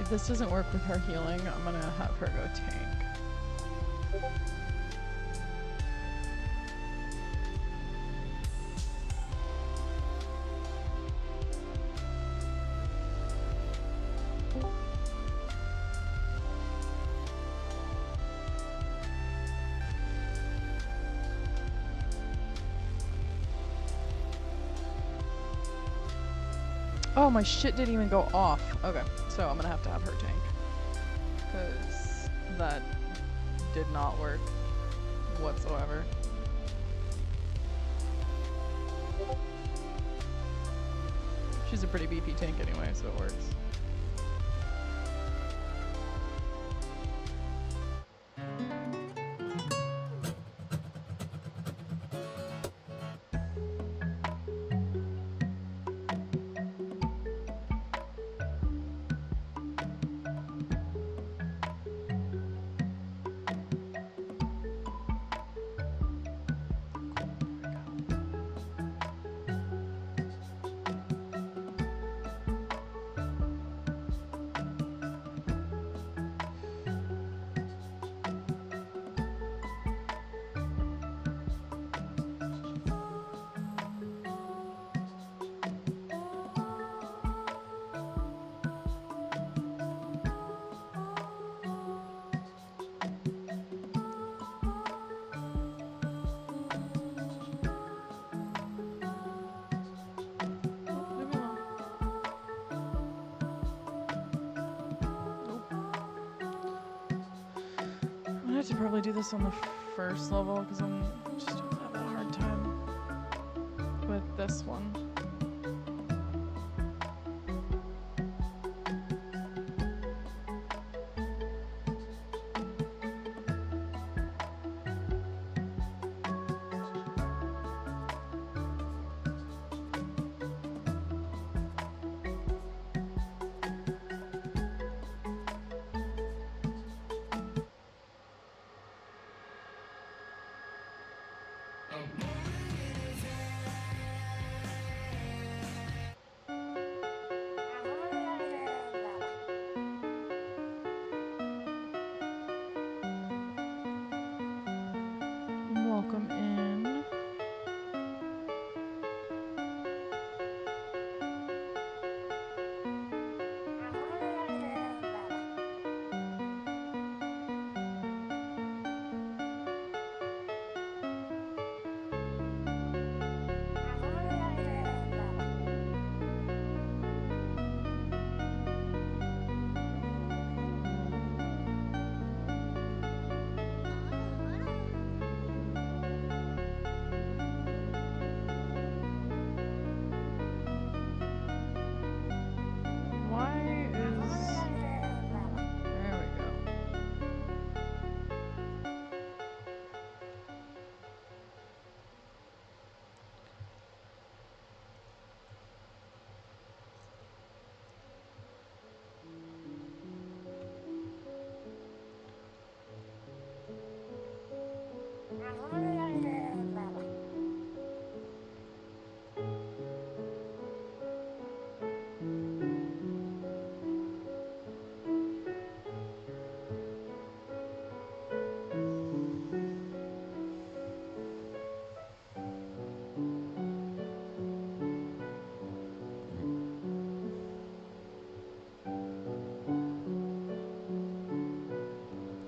If this doesn't work with her healing, I'm gonna have her go tank. Oh, my shit didn't even go off. Okay, so I'm gonna have to have her tank. Because that did not work whatsoever. She's a pretty BP tank anyway, so it works. I have to probably do this on the first level because I'm just having a hard time with this one. Welcome in.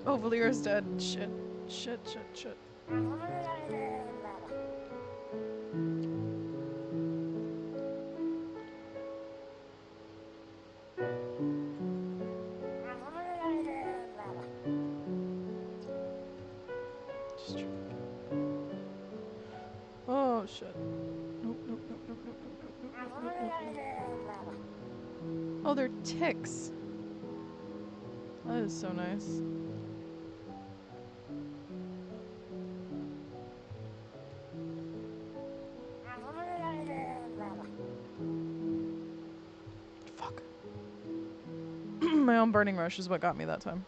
Oh, Valera's dead. Shit. Shit, shit, shit. Oh, shit. Nope, nope, nope, nope, nope, nope, nope, nope, nope, nope. Oh, they're ticks. That is so nice. Fuck. My own burning rush is what got me that time.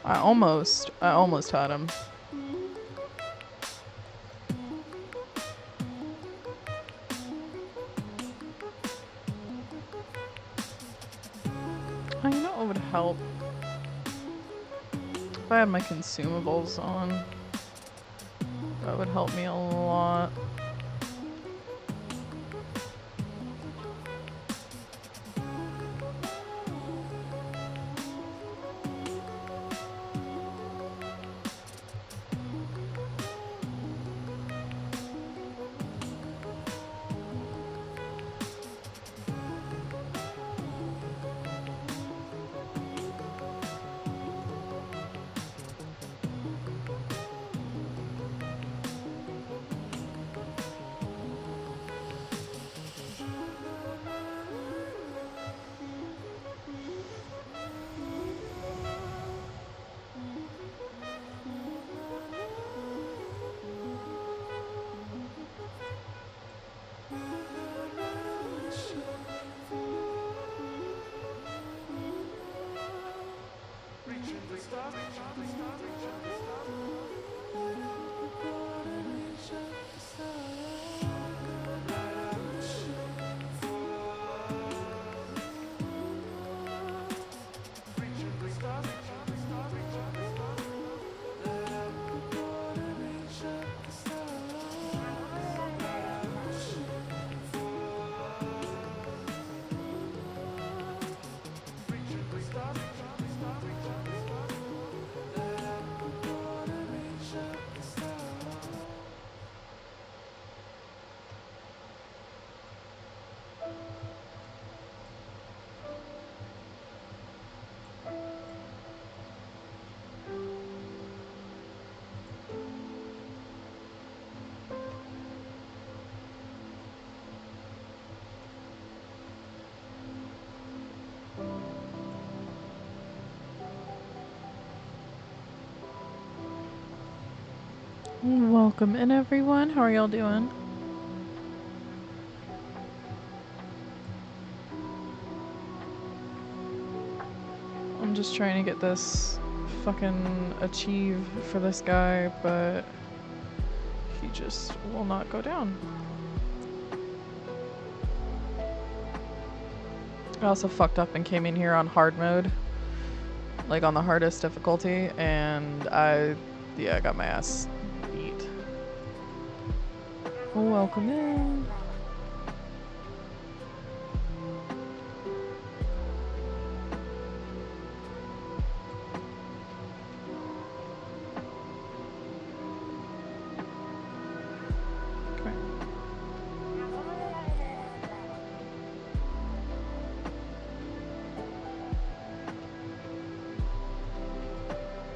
I almost had him. Oh, you know what would help? If I had my consumables on, that would help me a lot. Welcome in, everyone. How are y'all doing? I'm just trying to get this fucking achieve for this guy, but he just will not go down. I also fucked up and came in here on hard mode, like on the hardest difficulty, and I got my ass beat. Well, welcome in.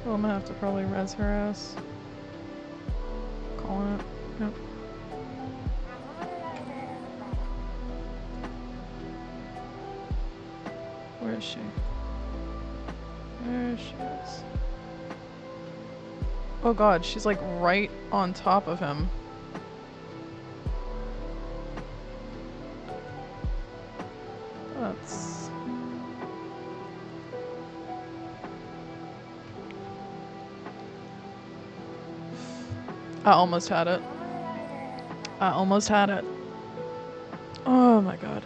Well, I'm gonna have to probably res her ass. Calling it. Yep. Where is she? There she is. Oh god, she's like right on top of him. That's... I almost had it. I almost had it. Oh my god.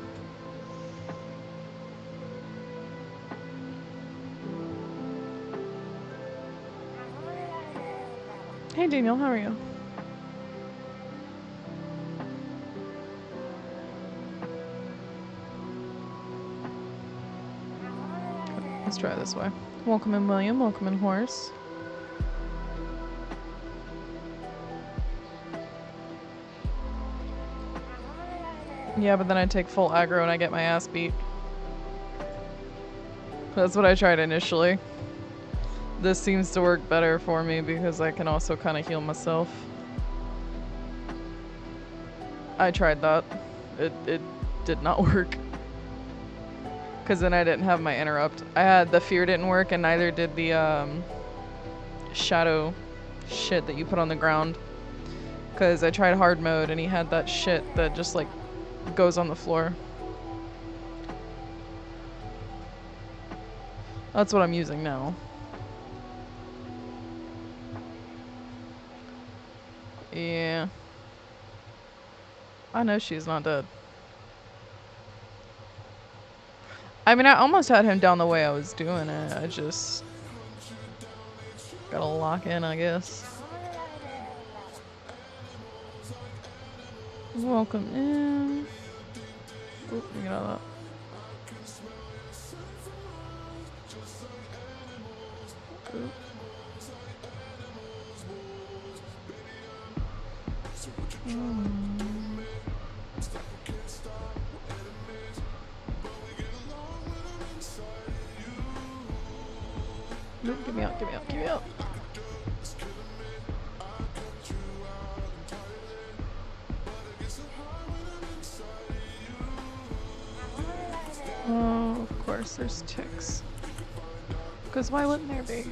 Hey Daniel, how are you? Let's try this way. Welcome in, William. Welcome in, Horse. Yeah, but then I take full aggro and I get my ass beat. That's what I tried initially. This seems to work better for me because I can also kind of heal myself. I tried that. It did not work. Because then I didn't have my interrupt. I had the fear didn't work and neither did the shadow shit that you put on the ground. Because I tried hard mode and he had that shit that just like goes on the floor. That's what I'm using now. Yeah. I know she's not dead. I mean, I almost had him down the way I was doing it. I just gotta lock in, I guess. Welcome in. Oop, let me get out of that. Oop. Nope, get me out, get me out, get me out. Oh, of course, there's ticks. Because why wouldn't there be?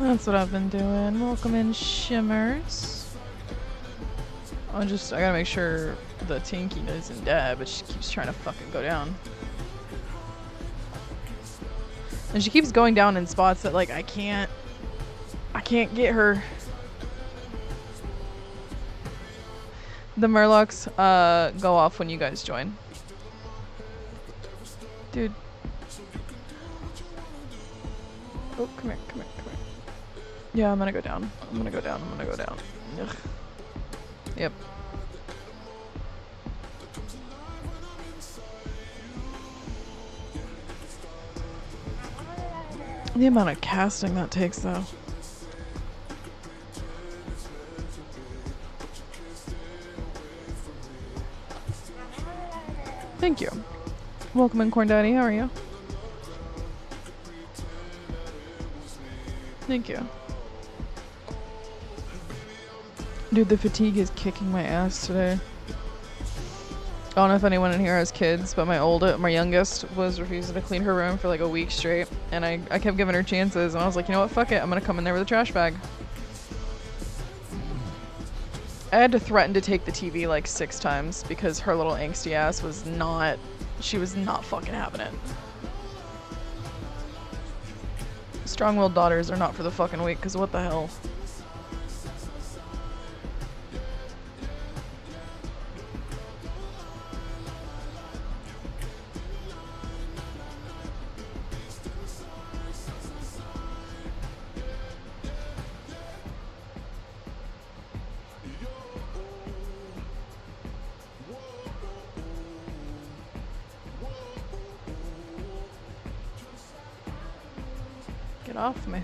That's what I've been doing. Welcome in, Shimmers. I gotta make sure the Tinky doesn't die, but she keeps trying to fucking go down. And she keeps going down in spots that, like, I can't get her. The Murlocs, go off when you guys join. Dude. Oh, come here, come here, come here. Yeah, I'm gonna go down. I'm gonna go down. I'm gonna go down. Ugh. Yep. The amount of casting that takes, though. Thank you. Welcome in, Corn Daddy. How are you? Thank you. Dude, the fatigue is kicking my ass today. I don't know if anyone in here has kids, but my youngest was refusing to clean her room for like a week straight, and I kept giving her chances, and I was like, you know what, fuck it, I'm gonna come in there with a trash bag. I had to threaten to take the TV like 6 times because her little angsty ass was not fucking having it. Strong-willed daughters are not for the fucking weak, because what the hell? Get off me.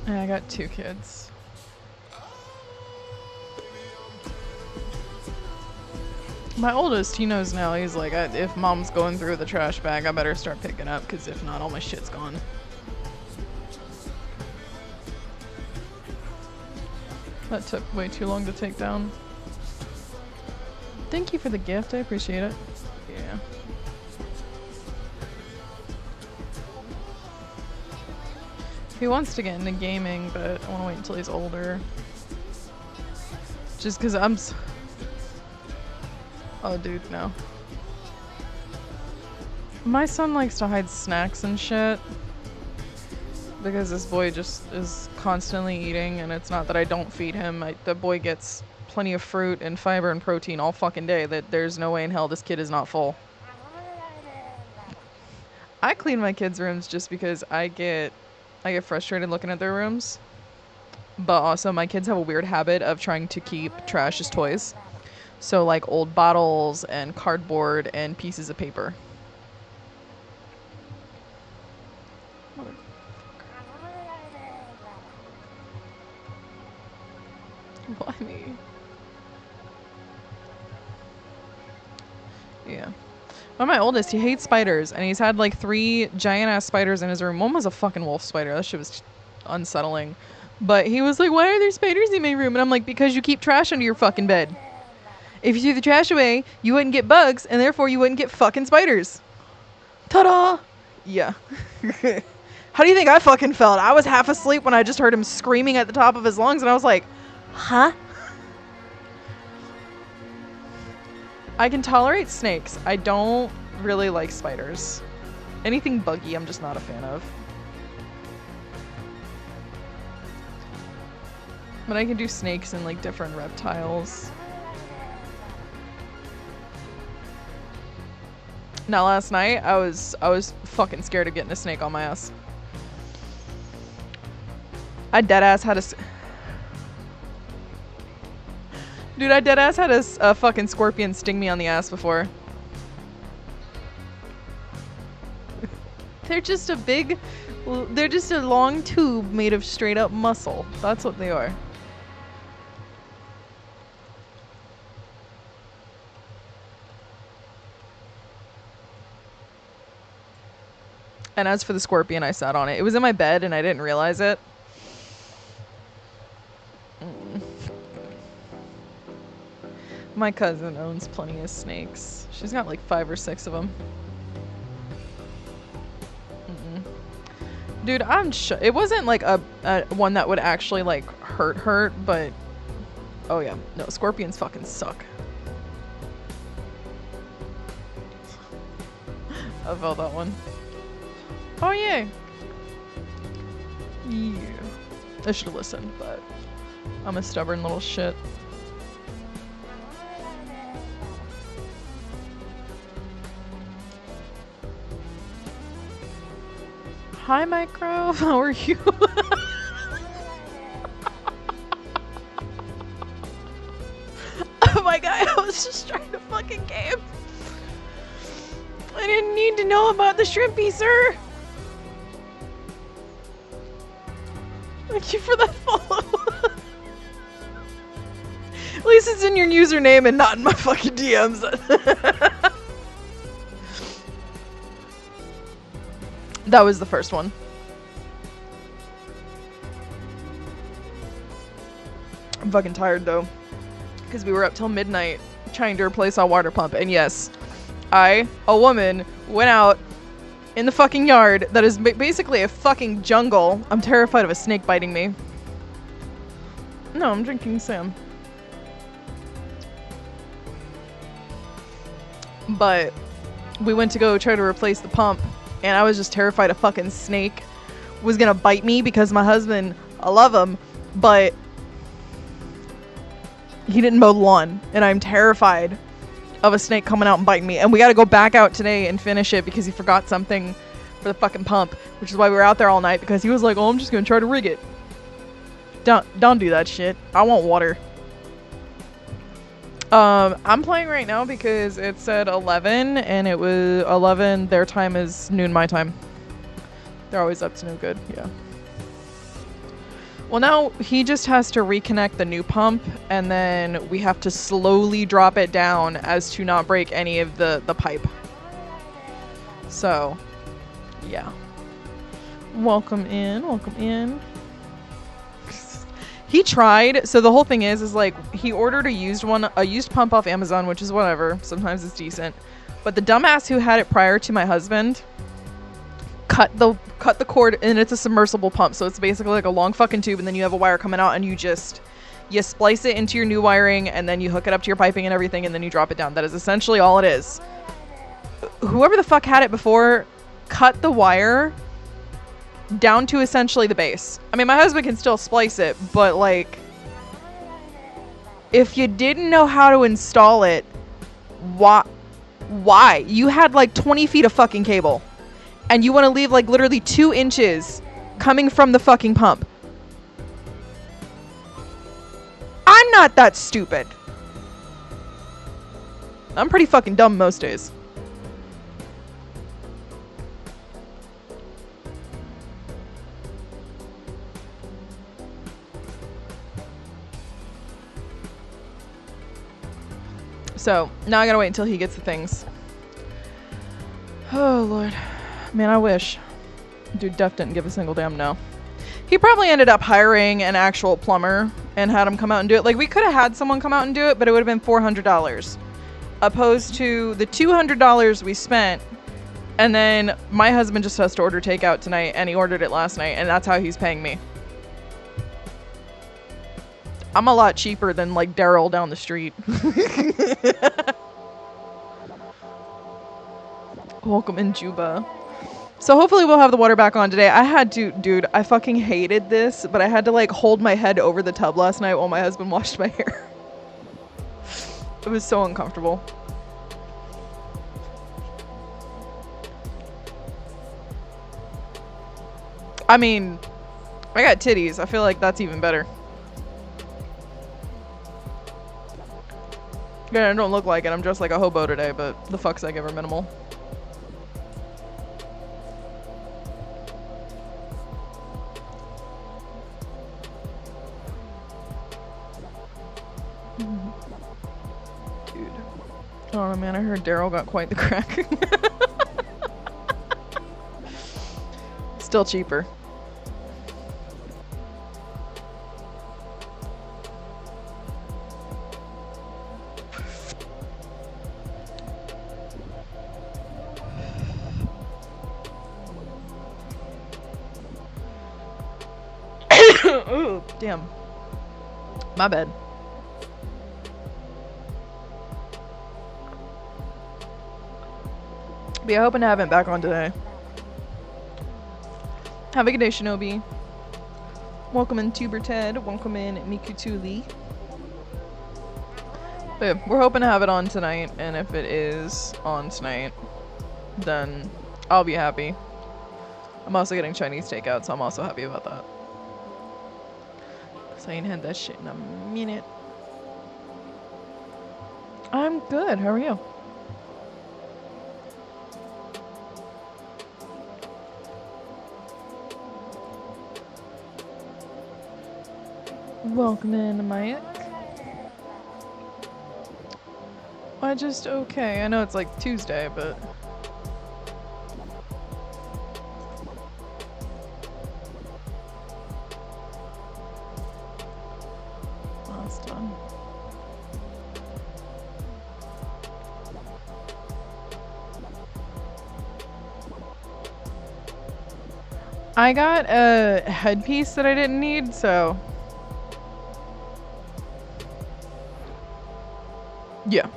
Yeah, I got 2 kids. My oldest, he knows now. He's like, if mom's going through the trash bag, I better start picking up, because if not, all my shit's gone. That took way too long to take down. Thank you for the gift, I appreciate it. Yeah. He wants to get into gaming, but I want to wait until he's older. Just because oh, dude, no. My son likes to hide snacks and shit. Because this boy just is constantly eating, and it's not that I don't feed him. The boy gets plenty of fruit and fiber and protein all fucking day. That there's no way in hell this kid is not full. I clean my kids' rooms just because I get frustrated looking at their rooms. But also my kids have a weird habit of trying to keep trash as toys. So like old bottles and cardboard and pieces of paper. Why me? Yeah. But my oldest, he hates spiders, and he's had like 3 giant ass spiders in his room. One was a fucking wolf spider. That shit was unsettling. But he was like, "Why are there spiders in my room?" And I'm like, "Because you keep trash under your fucking bed. If you threw the trash away, you wouldn't get bugs, and therefore you wouldn't get fucking spiders." Ta-da! Yeah. How do you think I fucking felt? I was half asleep when I just heard him screaming at the top of his lungs, and I was like, huh? I can tolerate snakes. I don't really like spiders. Anything buggy, I'm just not a fan of. But I can do snakes and like different reptiles. Now last night, I was fucking scared of getting a snake on my ass. I deadass had Dude, I deadass had a fucking scorpion sting me on the ass before. They're just a long tube made of straight up muscle. That's what they are. And as for the scorpion, I sat on it. It was in my bed and I didn't realize it. My cousin owns plenty of snakes. She's got like 5 or 6 of them. Dude, it wasn't like a one that would actually like hurt, but oh yeah, no, scorpions fucking suck. I felt that one. Oh yeah. Yeah. I should have listened, but I'm a stubborn little shit. Hi, Micro. How are you? Oh my god, I was just trying to fucking game. I didn't need to know about the shrimpy, sir. Thank you for that follow. At least it's in your username and not in my fucking DMs. That was the first one. I'm fucking tired though, because we were up till midnight trying to replace our water pump. And yes, I, a woman, went out in the fucking yard that is basically a fucking jungle. I'm terrified of a snake biting me. No, I'm drinking Sam. But we went to go try to replace the pump, and I was just terrified a fucking snake was gonna bite me because my husband, I love him, but he didn't mow the lawn, and I'm terrified of a snake coming out and biting me. And we gotta go back out today and finish it because he forgot something for the fucking pump, which is why we were out there all night, because he was like, "Oh, I'm just gonna try to rig it." Don't do that shit. I want water. I'm playing right now because it said 11 and it was 11. Their time is noon my time. They're always up to no good. Yeah. Well, now he just has to reconnect the new pump, and then we have to slowly drop it down as to not break any of the pipe. So, yeah. Welcome in. Welcome in. He tried. So the whole thing is like he ordered a used pump off Amazon, which is whatever. Sometimes it's decent. But the dumbass who had it prior to my husband cut the cord, and it's a submersible pump. So it's basically like a long fucking tube, and then you have a wire coming out, and you splice it into your new wiring, and then you hook it up to your piping and everything, and then you drop it down. That is essentially all it is. Whoever the fuck had it before cut the wire down to essentially the base. I mean, my husband can still splice it, but like, if you didn't know how to install it, why? You had like 20 feet of fucking cable, and you want to leave like literally 2 inches coming from the fucking pump. I'm not that stupid. I'm pretty fucking dumb most days. So now I gotta wait until he gets the things. Oh, Lord. Man, I wish. Dude, Def didn't give a single damn no. He probably ended up hiring an actual plumber and had him come out and do it. Like, we could have had someone come out and do it, but it would have been $400. Opposed to the $200 we spent, and then my husband just has to order takeout tonight, and he ordered it last night, and that's how he's paying me. I'm a lot cheaper than, like, Daryl down the street. Welcome in, Juba. So hopefully we'll have the water back on today. I had to, dude, I fucking hated this, but I had to, like, hold my head over the tub last night while my husband washed my hair. It was so uncomfortable. I mean, I got titties. I feel like that's even better. Yeah, I don't look like it. I'm dressed like a hobo today, but the fucks I give are minimal. Dude. Oh man, I heard Daryl got quite the crack. Still cheaper. Ooh, damn. My bad. But yeah, hoping to have it back on today. Have a good day, Shinobi. Welcome in, Tuber Ted. Welcome in, Mikutuli. But yeah, we're hoping to have it on tonight, and if it is on tonight, then I'll be happy. I'm also getting Chinese takeout, so I'm also happy about that. So I ain't had that shit in a minute. I'm good. How are you? Welcome in, Mike. Okay. I know it's like Tuesday, but... Last done. I got a headpiece that I didn't need, so... Yeah.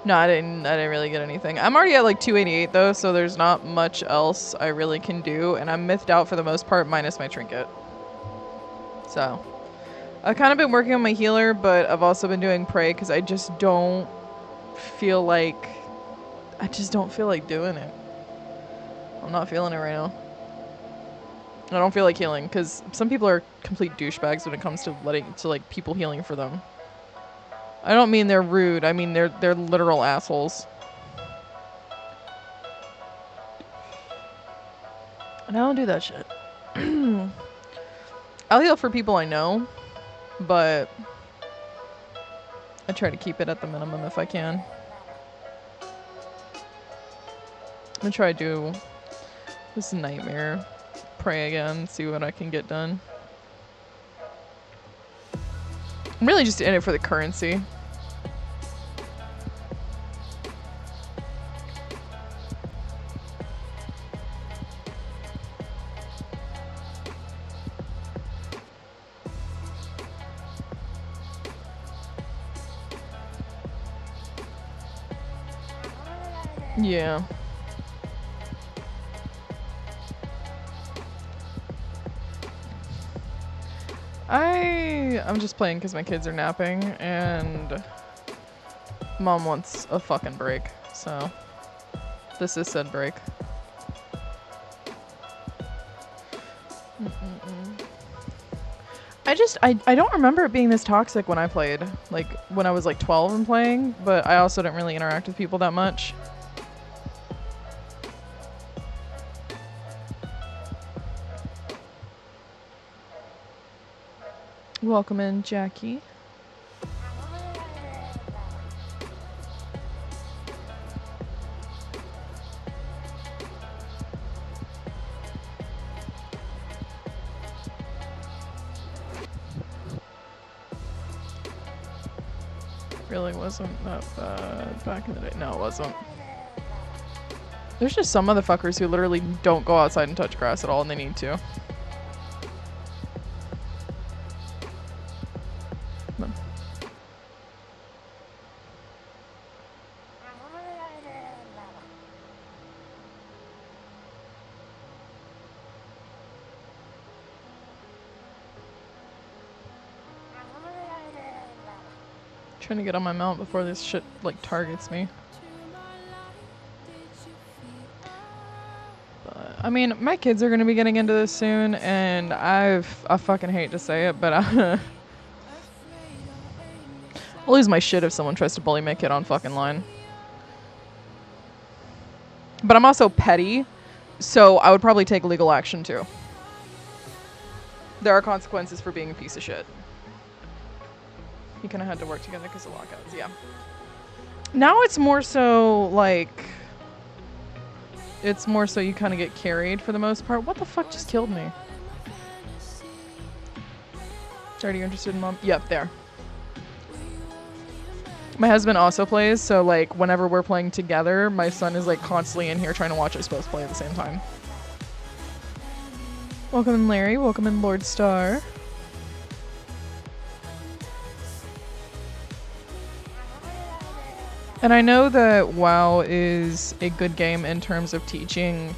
No, I didn't really get anything. I'm already at like 288 though, so there's not much else I really can do, and I'm mythed out for the most part minus my trinket. So, I've kind of been working on my healer, but I've also been doing pray because I just don't feel like doing it. I'm not feeling it right now. I don't feel like healing because some people are complete douchebags when it comes to like people healing for them. I don't mean they're rude. I mean they're literal assholes. And I don't do that shit. I'll heal for people I know, but I try to keep it at the minimum if I can. I'm gonna try to do this nightmare pray again, see what I can get done. I'm really just in it for the currency. Yeah. I'm just playing because my kids are napping and mom wants a fucking break, so this is said break. I don't remember it being this toxic when I played, like when I was like 12 and playing, but I also didn't really interact with people that much. Welcome in, Jackie. really wasn't that bad back in the day. No, it wasn't. There's just some motherfuckers who literally don't go outside and touch grass at all, and they need to. Come on. Trying to get on my mount before this shit like targets me. But, I mean, my kids are gonna be getting into this soon, and I fucking hate to say it, but I'll lose my shit if someone tries to bully my kid on fucking line. But I'm also petty, so I would probably take legal action too. There are consequences for being a piece of shit. He kind of had to work together because of lockouts, yeah. Now it's more so like... It's more so you kind of get carried for the most part. What the fuck just killed me? Are you interested in mom? Yep, there. My husband also plays, so like whenever we're playing together, my son is like constantly in here trying to watch us both play at the same time. Welcome in Larry, welcome in Lord Star. And I know that WoW is a good game in terms of teaching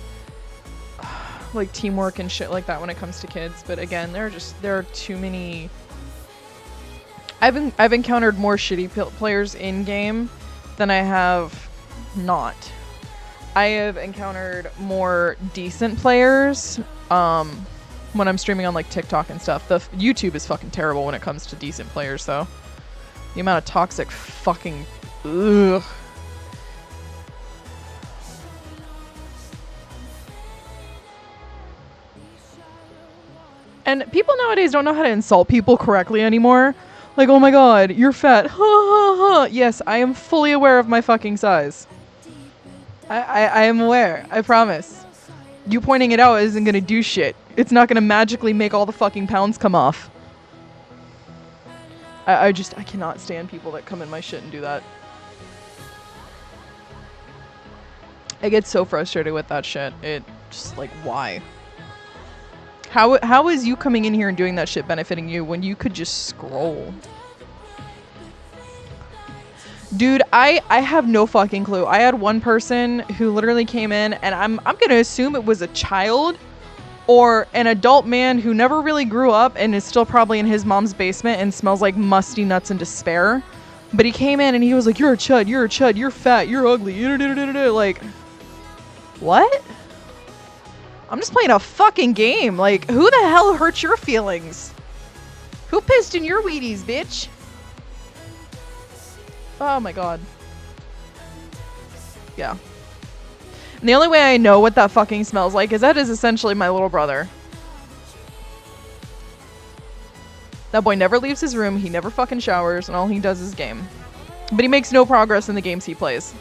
like teamwork and shit like that when it comes to kids, but again, there are too many. I've encountered more shitty players in game than I have not. I have encountered more decent players when I'm streaming on like TikTok and stuff. The YouTube is fucking terrible when it comes to decent players though. The amount of toxic fucking ugh. And people nowadays don't know how to insult people correctly anymore. Like, oh my god, you're fat. Ha ha ha. Yes, I am fully aware of my fucking size. I am aware. I promise. You pointing it out isn't gonna do shit. It's not gonna magically make all the fucking pounds come off. I cannot stand people that come in my shit and do that. I get so frustrated with that shit. It just like, why? How is you coming in here and doing that shit benefiting you when you could just scroll? Dude, I have no fucking clue. I had one person who literally came in, and I'm gonna assume it was a child or an adult man who never really grew up and is still probably in his mom's basement and smells like musty nuts and despair. But he came in and he was like, "You're a chud, you're fat, you're ugly." Like, what? I'm just playing a fucking game. Like, who the hell hurt your feelings? Who pissed in your Wheaties, bitch? Oh my god. Yeah. And the only way I know what that fucking smells like is that is essentially my little brother. That boy never leaves his room, he never fucking showers, and all he does is game. But he makes no progress in the games he plays.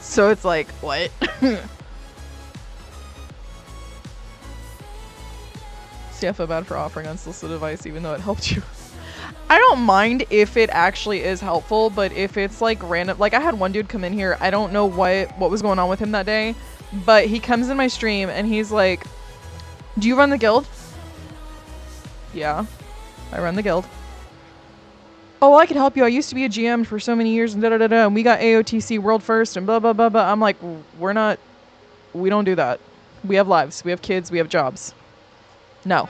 So it's like, what? See, I feel bad for offering unsolicited advice even though it helped you. I don't mind if it actually is helpful, but if it's like random, like I had one dude come in here, I don't know what was going on with him that day, but he comes in my stream and he's like, "Do you run the guild?" "Yeah, I run the guild." "Oh, well, I could help you. I used to be a GM for so many years and da-da-da-da, and we got AOTC world first and blah, blah, blah, blah." I'm like, we don't do that. We have lives, we have kids, we have jobs. No.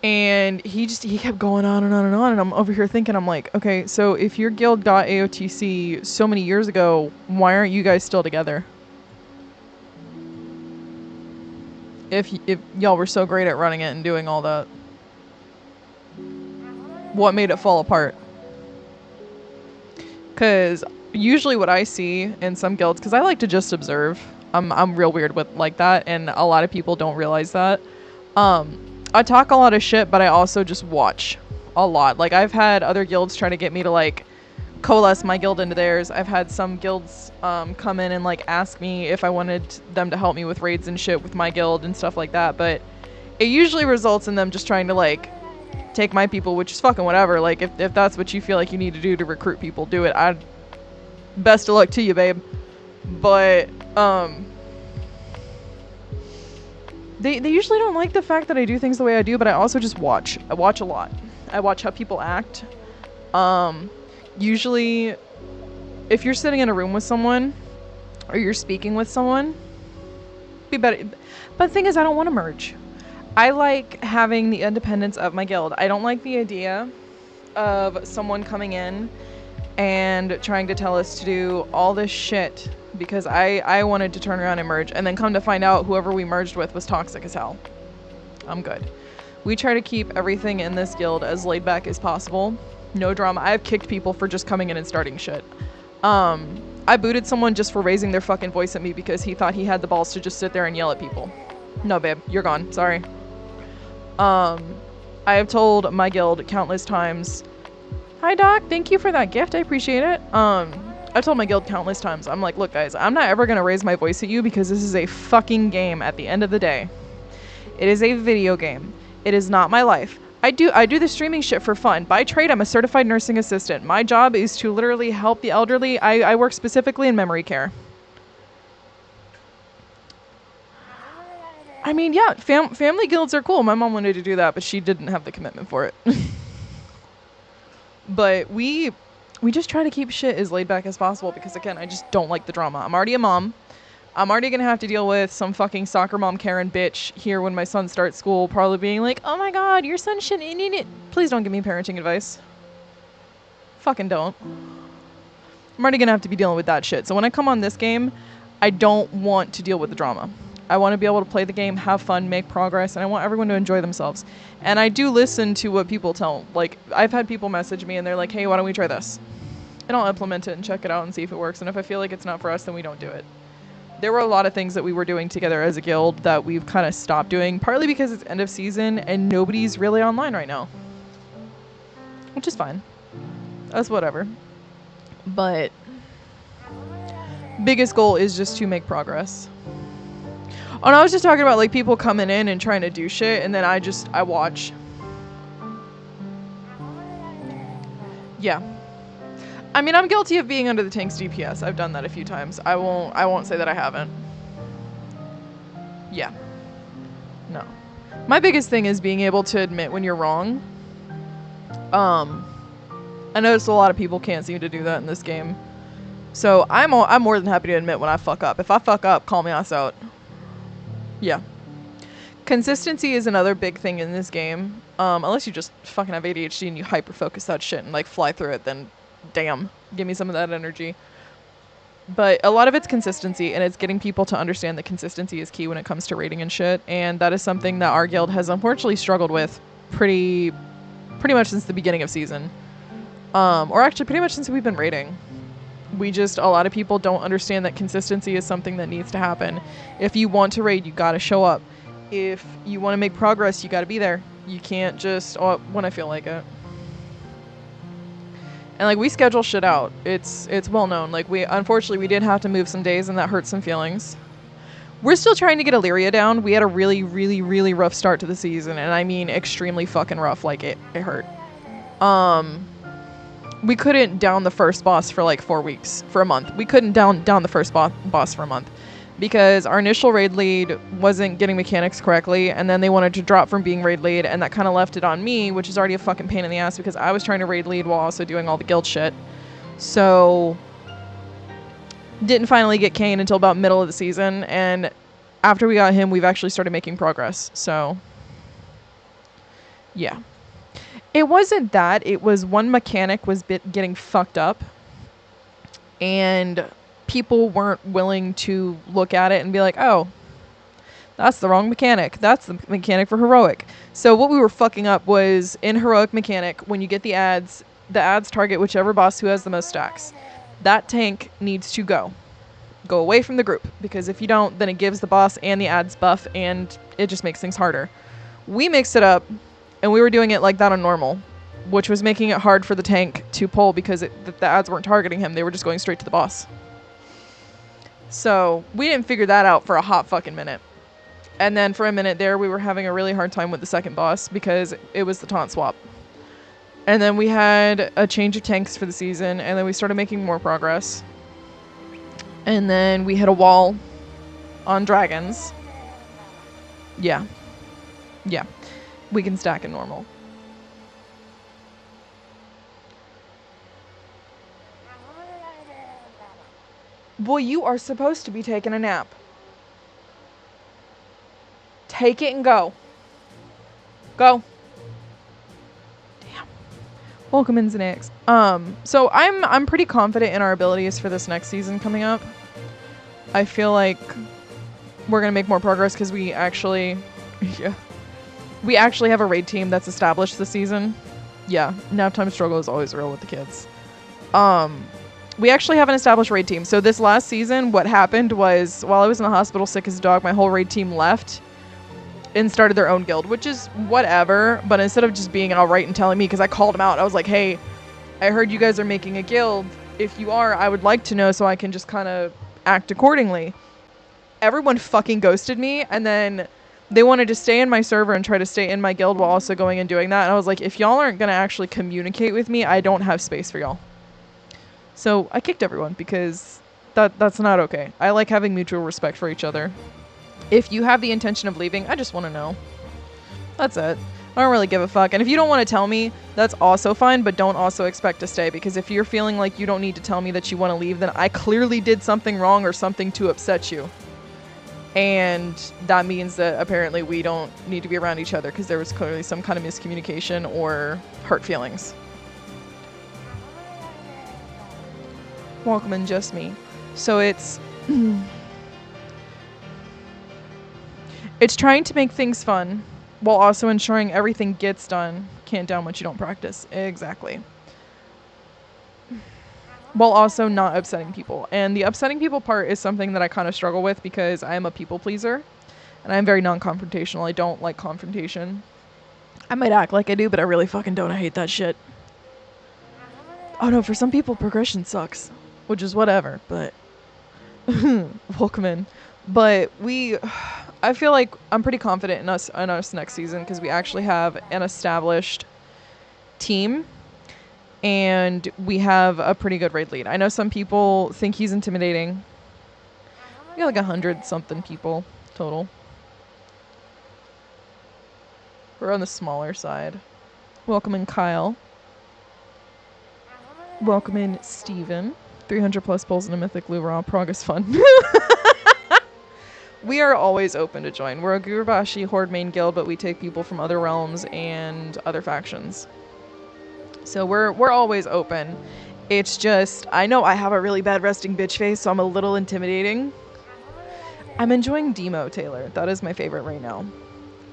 And he kept going on and on and on, and I'm over here thinking, I'm like, okay, so if your guild got AOTC so many years ago, why aren't you guys still together? If y'all were so great at running it and doing all that, what made it fall apart? Because usually what I see in some guilds, because I like to just observe, I'm real weird with like that, and a lot of people don't realize that. I talk a lot of shit, but I also just watch a lot. Like, I've had other guilds try to get me to like coalesce my guild into theirs. I've had some guilds come in and like ask me if I wanted them to help me with raids and shit with my guild and stuff like that, but it usually results in them just trying to like take my people, which is fucking whatever. Like, if that's what you feel like you need to do to recruit people, do it. Best of luck to you, babe. But, they usually don't like the fact that I do things the way I do, but I also just watch. I watch a lot. I watch how people act. Usually, if you're sitting in a room with someone, or you're speaking with someone, be better. But the thing is, I don't want to merge. I like having the independence of my guild. I don't like the idea of someone coming in and trying to tell us to do all this shit because I wanted to turn around and merge, and then come to find out whoever we merged with was toxic as hell. I'm good. We try to keep everything in this guild as laid back as possible. No drama. I've kicked people for just coming in and starting shit. I booted someone just for raising their fucking voice at me because he thought he had the balls to just sit there and yell at people. No, babe, you're gone. Sorry. I have told my guild countless times, hi doc, thank you for that gift, I appreciate it. I told my guild countless times, I'm like, look guys, I'm not ever gonna raise my voice at you because this is a fucking game at the end of the day. It is a video game. It is not my life. I do the streaming shit for fun. By trade, I'm a certified nursing assistant. My job is to literally help the elderly. I work specifically in memory care. I mean, yeah, family guilds are cool. My mom wanted to do that, but she didn't have the commitment for it. But we just try to keep shit as laid back as possible because, again, I just don't like the drama. I'm already a mom. I'm already gonna have to deal with some fucking soccer mom Karen bitch here when my son starts school, probably being like, oh my god, your son shouldn't eat it. Please don't give me parenting advice. Fucking don't. I'm already gonna have to be dealing with that shit. So when I come on this game, I don't want to deal with the drama. I want to be able to play the game, have fun, make progress, and I want everyone to enjoy themselves. And I do listen to what people tell. Like, I've had people message me and they're like, hey, why don't we try this? And I'll implement it and check it out and see if it works. And if I feel like it's not for us, then we don't do it. There were a lot of things that we were doing together as a guild that we've kind of stopped doing, partly because it's end of season and nobody's really online right now. Which is fine. That's whatever. But biggest goal is just to make progress. Oh, and I was just talking about like people coming in and trying to do shit, and then I watch. Yeah. I mean, I'm guilty of being under the tank's DPS. I've done that a few times. I won't say that I haven't. Yeah. No. My biggest thing is being able to admit when you're wrong. I noticed a lot of people can't seem to do that in this game. So I'm more than happy to admit when I fuck up. If I fuck up, call me ass out. Yeah. Consistency is another big thing in this game. Unless you just fucking have ADHD and you hyper-focus that shit and like fly through it, then damn, give me some of that energy. But a lot of it's consistency, and it's getting people to understand that consistency is key when it comes to raiding and shit. And that is something that our guild has unfortunately struggled with pretty much since the beginning of season. Or actually pretty much since we've been raiding. A lot of people don't understand that consistency is something that needs to happen. If you want to raid, you gotta show up. If you want to make progress, you gotta be there. You can't just, when I feel like it. And like, we schedule shit out. It's well known. Like, unfortunately we did have to move some days, and that hurt some feelings. We're still trying to get Illyria down. We had a really, really, really rough start to the season, and I mean extremely fucking rough. Like, it hurt. We couldn't down the first boss for like 4 weeks, for a month. We couldn't down the first boss for a month because our initial raid lead wasn't getting mechanics correctly, and then they wanted to drop from being raid lead, and that kind of left it on me, which is already a fucking pain in the ass because I was trying to raid lead while also doing all the guild shit. So didn't finally get Kane until about middle of the season, and after we got him, we've actually started making progress. So yeah. It wasn't that. It was one mechanic was getting fucked up, and people weren't willing to look at it and be like, oh, that's the wrong mechanic. That's the mechanic for heroic. So what we were fucking up was in heroic mechanic, when you get the ads target whichever boss who has the most stacks. That tank needs to go away from the group, because if you don't, then it gives the boss and the ads buff, and it just makes things harder. We mixed it up, and we were doing it like that on normal, which was making it hard for the tank to pull because the ads weren't targeting him. They were just going straight to the boss. So we didn't figure that out for a hot fucking minute. And then for a minute there, we were having a really hard time with the second boss because it was the taunt swap. And then we had a change of tanks for the season, and then we started making more progress. And then we hit a wall on dragons. Yeah. Yeah. We can stack in normal. Boy, you are supposed to be taking a nap. Take it and go. Go. Damn. Welcome in, Xanax. So I'm pretty confident in our abilities for this next season coming up. I feel like we're gonna make more progress because we actually have a raid team that's established this season. Yeah, nap time struggle is always real with the kids. We actually have an established raid team. So this last season, what happened was while I was in the hospital sick as a dog, my whole raid team left and started their own guild, which is whatever. But instead of just being outright and telling me, because I called them out, I was like, hey, I heard you guys are making a guild. If you are, I would like to know so I can just kind of act accordingly. Everyone fucking ghosted me, and then they wanted to stay in my server and try to stay in my guild while also going and doing that. And I was like, if y'all aren't going to actually communicate with me, I don't have space for y'all. So I kicked everyone because that's not okay. I like having mutual respect for each other. If you have the intention of leaving, I just want to know. That's it. I don't really give a fuck. And if you don't want to tell me, that's also fine, but don't also expect to stay. Because if you're feeling like you don't need to tell me that you want to leave, then I clearly did something wrong or something to upset you. And that means that apparently we don't need to be around each other because there was clearly some kind of miscommunication or hurt feelings. Welcome in, just me. So it's it's trying to make things fun while also ensuring everything gets done. Can't down what you don't practice. Exactly. While also not upsetting people. And the upsetting people part is something that I kind of struggle with because I am a people pleaser and I'm very non-confrontational. I don't like confrontation. I might act like I do, but I really fucking don't. I hate that shit. Oh no, for some people progression sucks, which is whatever, but welcome in. But I feel like I'm pretty confident in us next season because we actually have an established team and we have a pretty good raid lead. I know some people think he's intimidating. We got like 100 something people total. We're on the smaller side. Welcome in, Kyle. Welcome in, Steven. 300 plus pulls in a mythic Lura. Prog is fun. We are always open to join. We're a Gurubashi Horde main guild, but we take people from other realms and other factions. So we're always open. It's just, I know I have a really bad resting bitch face, so I'm a little intimidating. I'm enjoying Demo, Taylor. That is my favorite right now.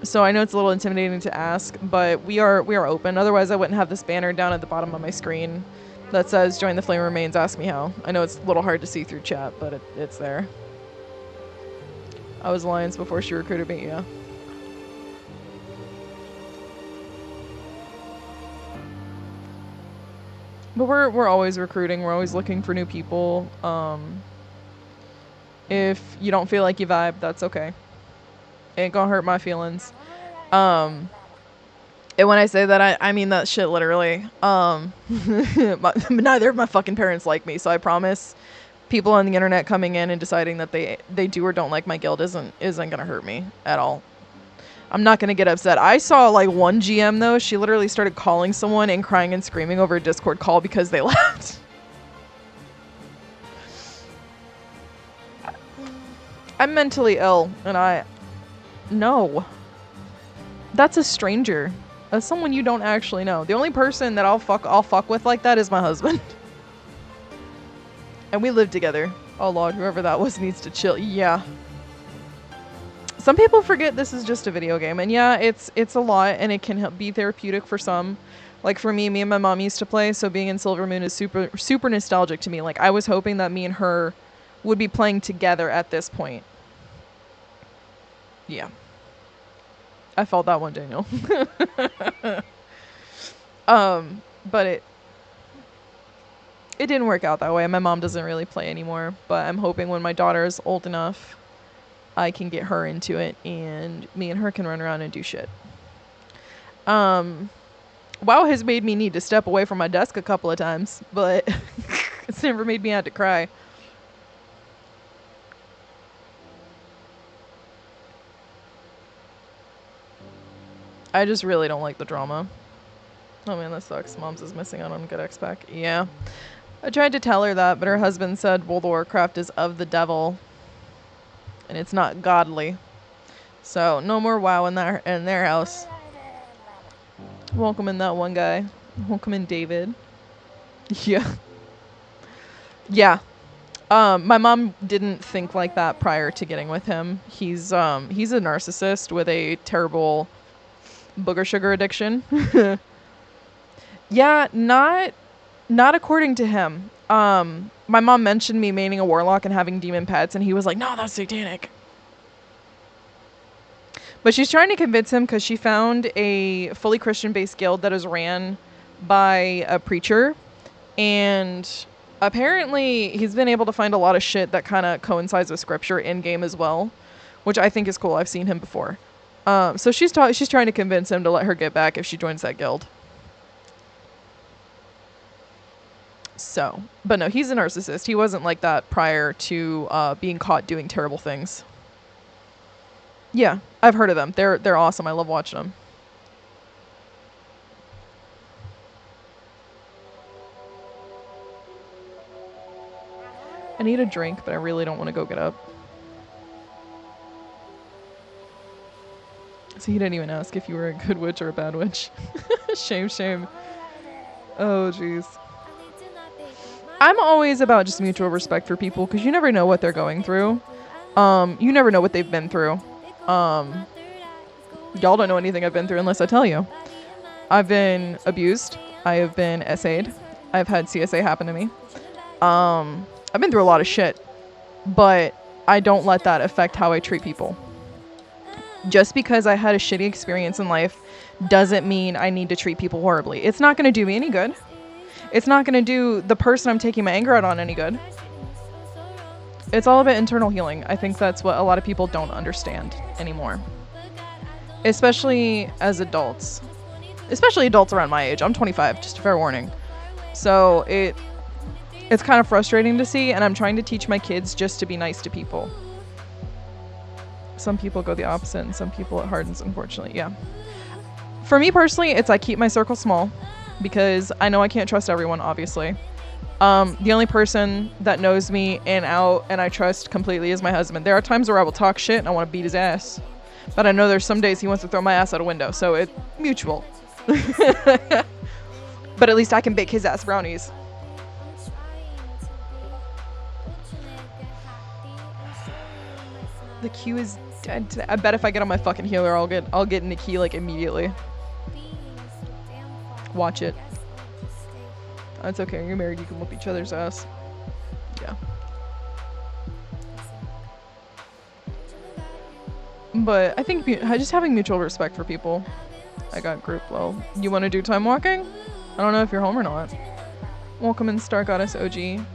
So I know it's a little intimidating to ask, but we are open. Otherwise, I wouldn't have this banner down at the bottom of my screen that says, join the Flame Remains, ask me how. I know it's a little hard to see through chat, but it's there. I was Alliance before she recruited me, yeah. But we're always recruiting. We're always looking for new people. If you don't feel like you vibe, that's okay. Ain't gonna hurt my feelings. And when I say that, I mean that shit literally. Neither of my fucking parents like me, so I promise people on the internet coming in and deciding that they do or don't like my guild isn't gonna hurt me at all. I'm not gonna get upset. I saw like one GM though, she literally started calling someone and crying and screaming over a Discord call because they left. I'm mentally ill and no. That's a stranger. That's someone you don't actually know. The only person that I'll fuck with like that is my husband. And we live together. Oh lord, whoever that was needs to chill. Yeah. Some people forget this is just a video game, and yeah, it's a lot, and it can be therapeutic for some. Like for me and my mom used to play, so being in Silver Moon is super nostalgic to me. Like I was hoping that me and her would be playing together at this point. Yeah. I felt that one, Daniel. But it didn't work out that way. My mom doesn't really play anymore, but I'm hoping when my daughter is old enough I can get her into it, and me and her can run around and do shit. WoW has made me need to step away from my desk a couple of times, but it's never made me have to cry. I just really don't like the drama. Oh man, that sucks. Mom's is missing out on a good X-Pack. Yeah. I tried to tell her that, but her husband said World of Warcraft is of the devil. And it's not godly. So, no more WoW in their house. Welcome in that one guy. Welcome in David. Yeah. Yeah. My mom didn't think like that prior to getting with him. He's a narcissist with a terrible booger sugar addiction. Yeah, not according to him. My mom mentioned me maining a warlock and having demon pets, and he was like, no, that's satanic. But she's trying to convince him because she found a fully Christian-based guild that is ran by a preacher. And apparently he's been able to find a lot of shit that kind of coincides with scripture in-game as well, which I think is cool. I've seen him before. So she's trying to convince him to let her get back if she joins that guild. So, but no, he's a narcissist. He wasn't like that prior to being caught doing terrible things. Yeah, I've heard of them. They're awesome. I love watching them. I need a drink, but I really don't want to go get up. So he didn't even ask if you were a good witch or a bad witch. Shame, shame. Oh, jeez. I'm always about just mutual respect for people because you never know what they're going through. You never know what they've been through. Y'all don't know anything I've been through unless I tell you. I've been abused. I have been SA'd. I've had CSA happen to me. I've been through a lot of shit, but I don't let that affect how I treat people. Just because I had a shitty experience in life doesn't mean I need to treat people horribly. It's not going to do me any good. It's not going to do the person I'm taking my anger out on any good. It's all about internal healing. I think that's what a lot of people don't understand anymore. Especially as adults. Especially adults around my age. I'm 25, just a fair warning. So it's kind of frustrating to see, and I'm trying to teach my kids just to be nice to people. Some people go the opposite, and some people it hardens, unfortunately. Yeah. For me personally, it's I keep my circle small because I know I can't trust everyone, obviously. The only person that knows me in out and I trust completely is my husband. There are times where I will talk shit and I want to beat his ass. But I know there's some days he wants to throw my ass out a window, so it's mutual. But at least I can bake his ass brownies. The queue is dead today. I bet if I get on my fucking healer, I'll get in the key like immediately. Watch it. That's okay. You're married. You can whoop each other's ass. Yeah. But I think just having mutual respect for people. I got group. Well, you want to do time walking? I don't know if you're home or not. Welcome in, Star Goddess OG.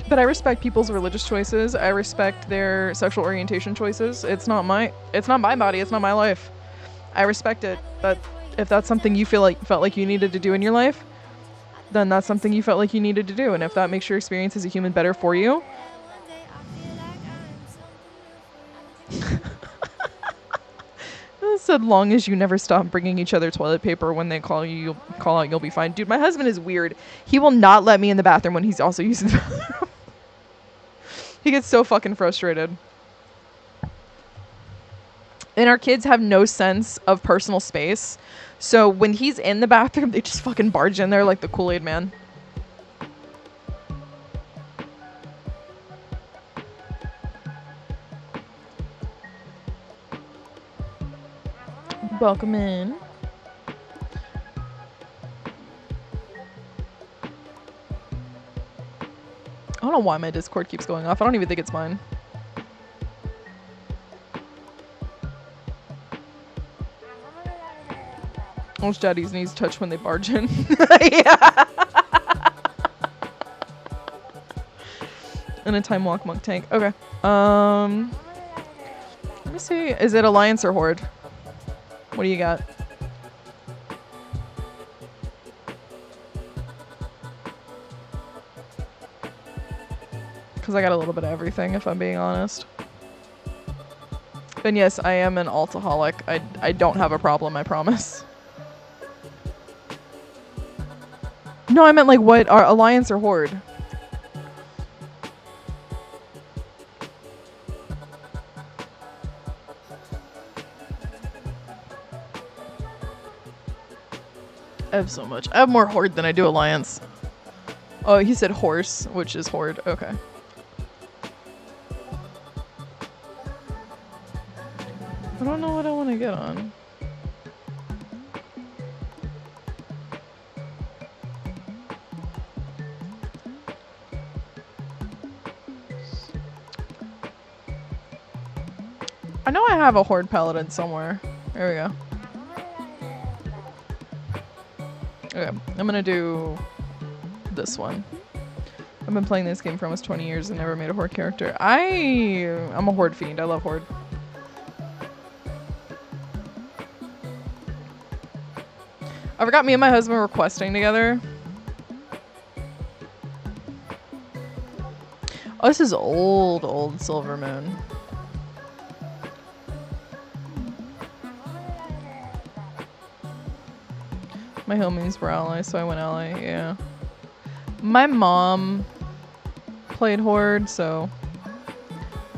But I respect people's religious choices. I respect their sexual orientation choices. It's not my body. It's not my life. I respect it. But if that's something you felt like you needed to do in your life, then that's something you felt like you needed to do. And if that makes your experience as a human better for you, said long as you never stop bringing each other toilet paper when they call you, call out, you'll be fine. Dude, my husband is weird. He will not let me in the bathroom when he's also using the bathroom. He gets so fucking frustrated. And our kids have no sense of personal space. So when he's in the bathroom, they just fucking barge in there like the Kool-Aid man. Welcome in. I don't know why my Discord keeps going off. I don't even think it's mine. Which daddy's knees touch when they barge in. Yeah. And a time walk monk tank. Okay. Let me see. Is it Alliance or Horde? What do you got? Because I got a little bit of everything, if I'm being honest. And yes, I am an altaholic. I don't have a problem, I promise. No, I meant like what? Are Alliance or Horde? I have so much. I have more Horde than I do Alliance. Oh, he said horse, which is Horde. Okay. I don't know what I want to get on. I know I have a Horde Paladin somewhere. There we go. Okay, I'm gonna do this one. I've been playing this game for almost 20 years and never made a Horde character. I'm a Horde fiend. I love Horde. I forgot me and my husband were questing together. Oh, this is old Silver Moon. My homies were ally, so I went ally, yeah. My mom played Horde, so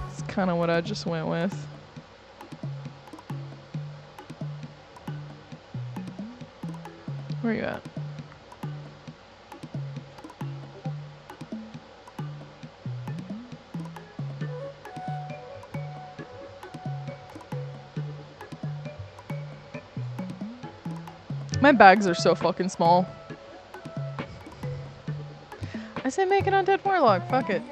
it's kind of what I just went with. Where are you at? My bags are so fucking small. I say make it on Dead Warlock. Fuck it.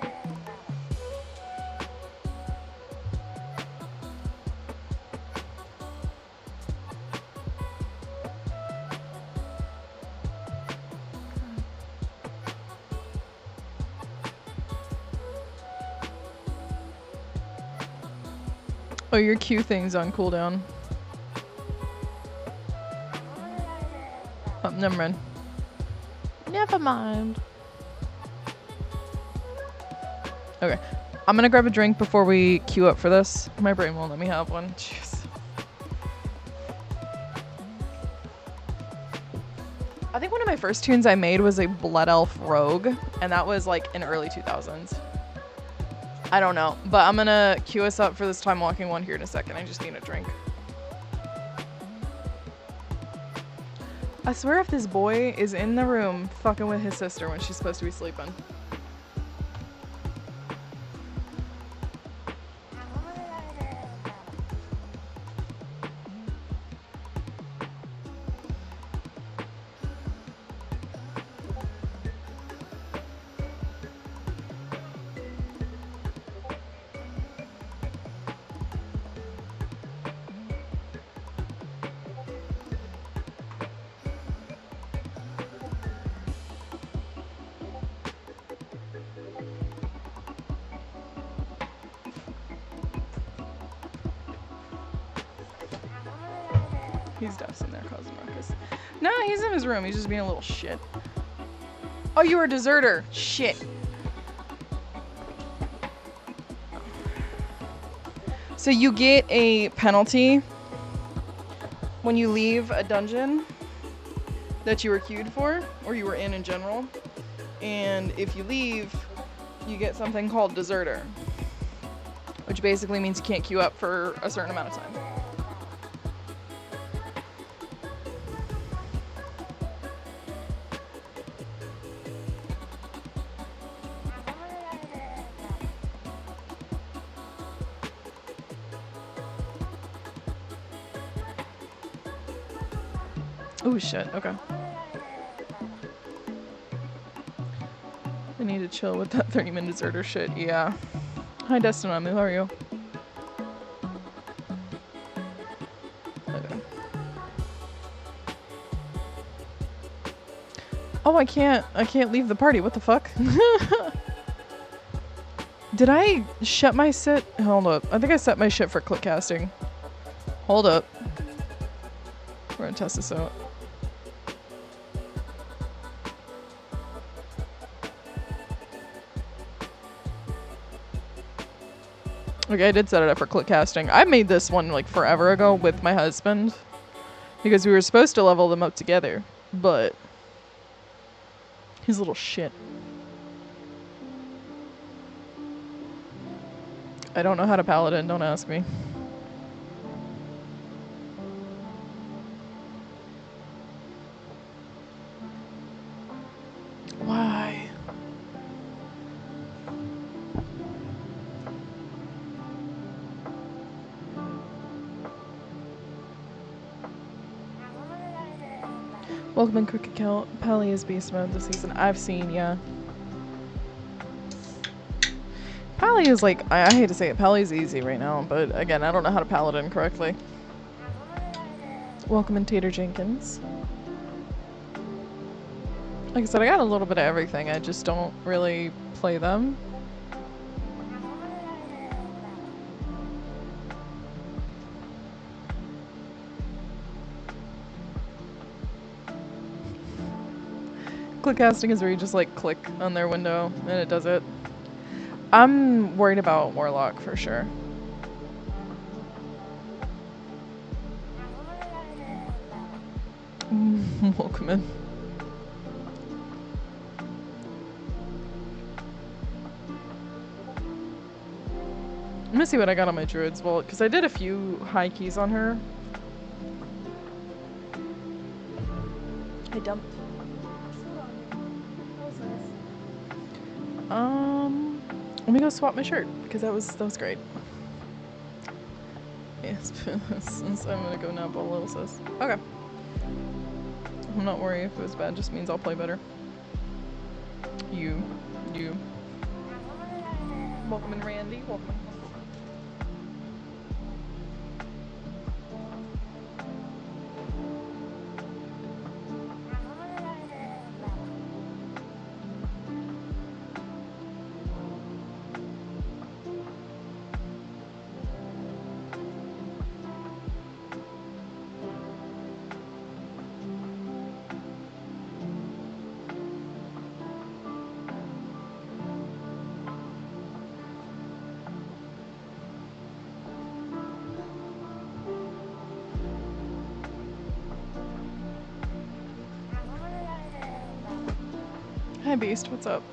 Oh, your Q thing's on cooldown. Oh, never mind. Never mind. Okay. I'm gonna grab a drink before we queue up for this. My brain won't let me have one. Jeez. I think one of my first tunes I made was a Blood Elf Rogue, and that was like in early 2000s. I don't know, but I'm gonna queue us up for this time walking one here in a second. I just need a drink. I swear if this boy is in the room fucking with his sister when she's supposed to be sleeping. He's definitely in there causing ruckus. No, he's in his room. He's just being a little shit. Oh, you were a deserter. Shit. So you get a penalty when you leave a dungeon that you were queued for, or you were in general. And if you leave, you get something called deserter, which basically means you can't queue up for a certain amount of time. Oh shit, okay. I need to chill with that 30-minute deserter shit, yeah. Hi Destinamu, how are you? Okay. Oh, I can't leave the party, what the fuck? Did I shut my sit? Hold up. I think I set my shit for click casting. Hold up. We're gonna test this out. Okay, I did set it up for click casting. I made this one like forever ago with my husband because we were supposed to level them up together, but he's a little shit. I don't know how to paladin, don't ask me. Why? Welcome in Quick Account. Pally is beast mode this season. I've seen, yeah. Pally is like, I hate to say it, Pally's easy right now, but again, I don't know how to paladin correctly. Welcome in Tater Jenkins. Like I said, I got a little bit of everything, I just don't really play them. Click casting is where you just like click on their window and it does it. I'm worried about Warlock for sure. Welcome in. I'm gonna see what I got on my Druid's Vault, because I did a few high keys on her. I dumped. Let me go swap my shirt, because that was great. Yes, since I'm gonna go now, but a little sis. Okay. I'm not worried if it was bad, just means I'll play better. You. Welcome in, Randy. Welcome. Hi Beast, what's up?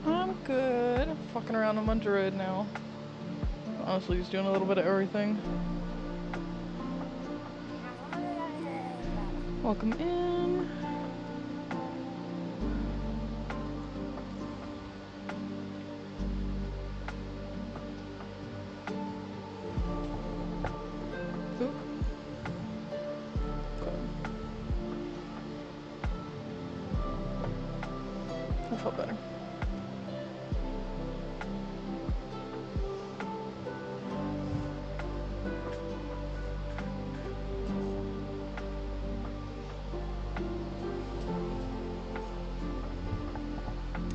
I'm good. I'm fucking around on my druid now. Honestly, he's doing a little bit of everything. Welcome in. I feel better.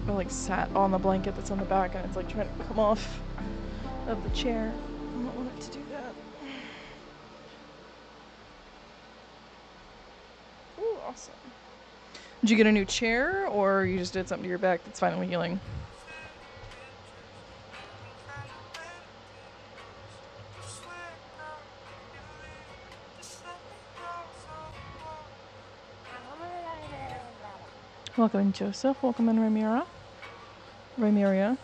I like sat on the blanket that's on the back and it's like trying to come off of the chair. I don't want it to do that. Ooh, awesome. Did you get a new chair or you just did something to your back that's finally healing? Welcome in, Joseph. Welcome in, Ramira. Ramiria.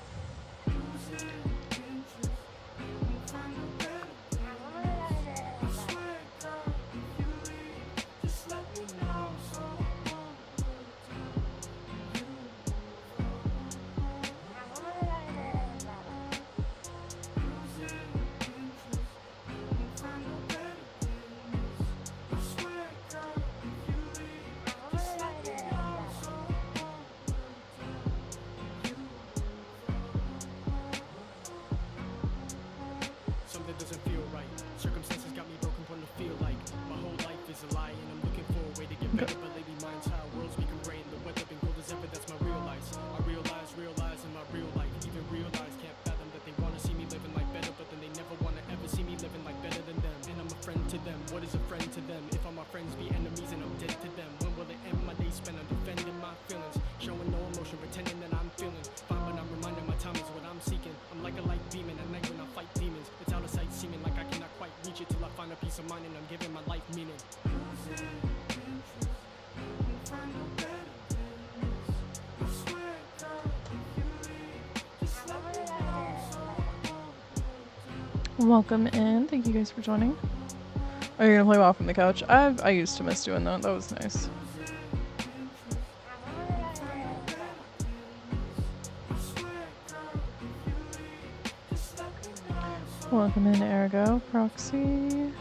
Okay. Welcome in. Thank you guys for joining. Are you gonna play WoW from the couch? I used to miss doing that. That was nice. Welcome in, Ergo, Proxy.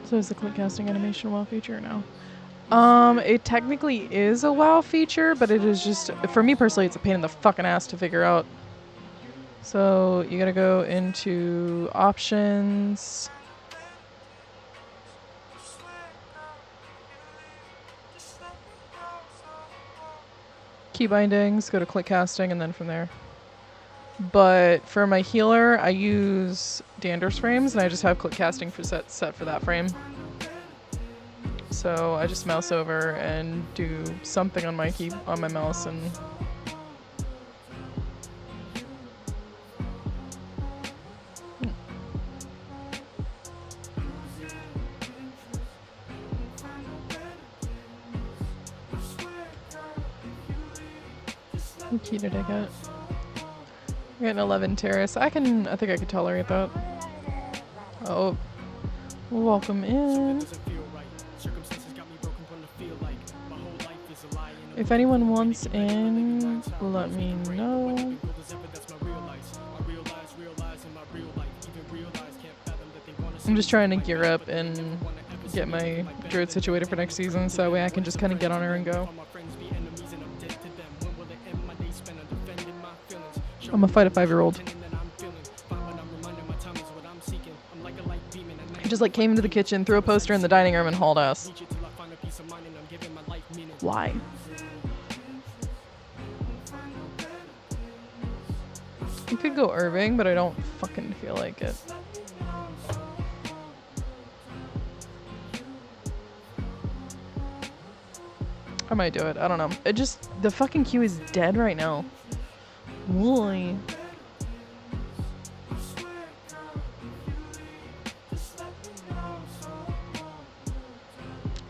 So is the click casting animation WoW feature now? It technically is a WoW feature, but it is just, for me personally, it's a pain in the fucking ass to figure out. So you gotta go into options. Key bindings, go to click casting, and then from there. But for my healer, I use Dander's frames, and I just have click casting for set for that frame. So I just mouse over and do something on my mouse and key to dig it. I got an 11 terrace. I think I could tolerate that. Oh, welcome in. If anyone wants in, let me know. I'm just trying to gear up and get my druid situated for next season, so that way I can just kind of get on her and go. I'm gonna fight a 5-year-old. He just like came into the kitchen, threw a poster in the dining room, and hauled ass. Why? You could go Irving, but I don't fucking feel like it. I might do it. I don't know. The fucking queue is dead right now. Why?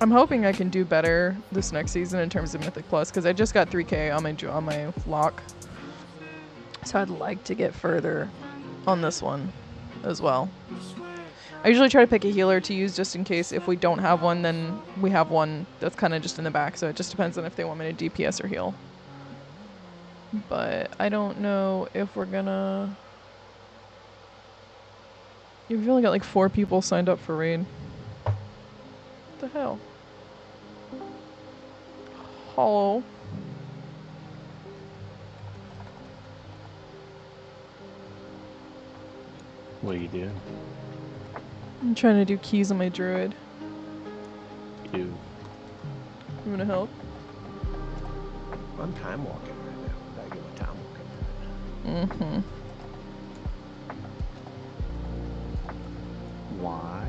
I'm hoping I can do better this next season in terms of Mythic Plus, because I just got 3K on my lock. So I'd like to get further on this one as well. I usually try to pick a healer to use just in case if we don't have one, then we have one that's kind of just in the back. So it just depends on if they want me to DPS or heal. But I don't know if we're gonna... You've only got like 4 people signed up for raid. What the hell? Hollow. What are you doing? I'm trying to do keys on my druid. You You wanna help? I'm time walking right now. I gotta get my time walking. Mm-hmm. Why?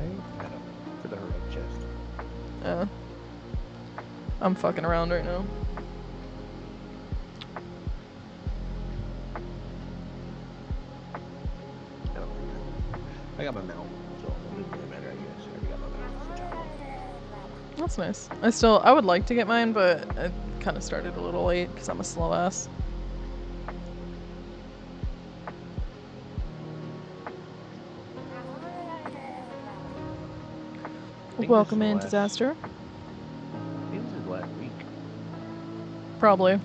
For the heroic chest. I'm fucking around right now. I got my mount, so it doesn't really matter, I guess. I already got my mount. That's nice. I would like to get mine, but I kind of started a little late because I'm a slow ass. Welcome in, Disaster. I think this is last week. Probably.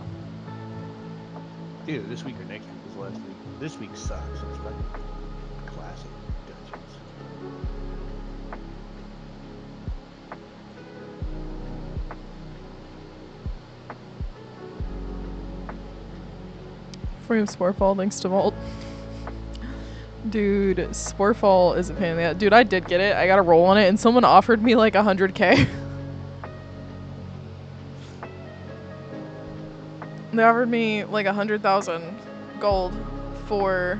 Either this week or next week is last week. This week sucks. It's fucking classic dungeons. Free of Sporefall, thanks to Vault. Dude, Sporefall is a pain in the ass. Dude, I did get it. I got a roll on it, and someone offered me like 100K. They offered me like 100,000 gold for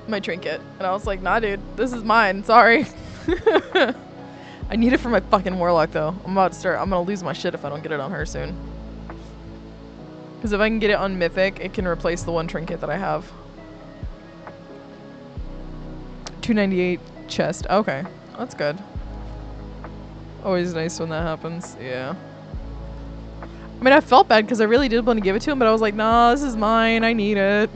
my trinket, and I was like, nah, dude, this is mine. Sorry. I need it for my fucking warlock, though. I'm gonna lose my shit if I don't get it on her soon. Because if I can get it on Mythic, it can replace the one trinket that I have. 298 chest. Okay, that's good. Always nice when that happens. Yeah. I mean, I felt bad because I really did want to give it to him, but I was like, nah, this is mine. I need it.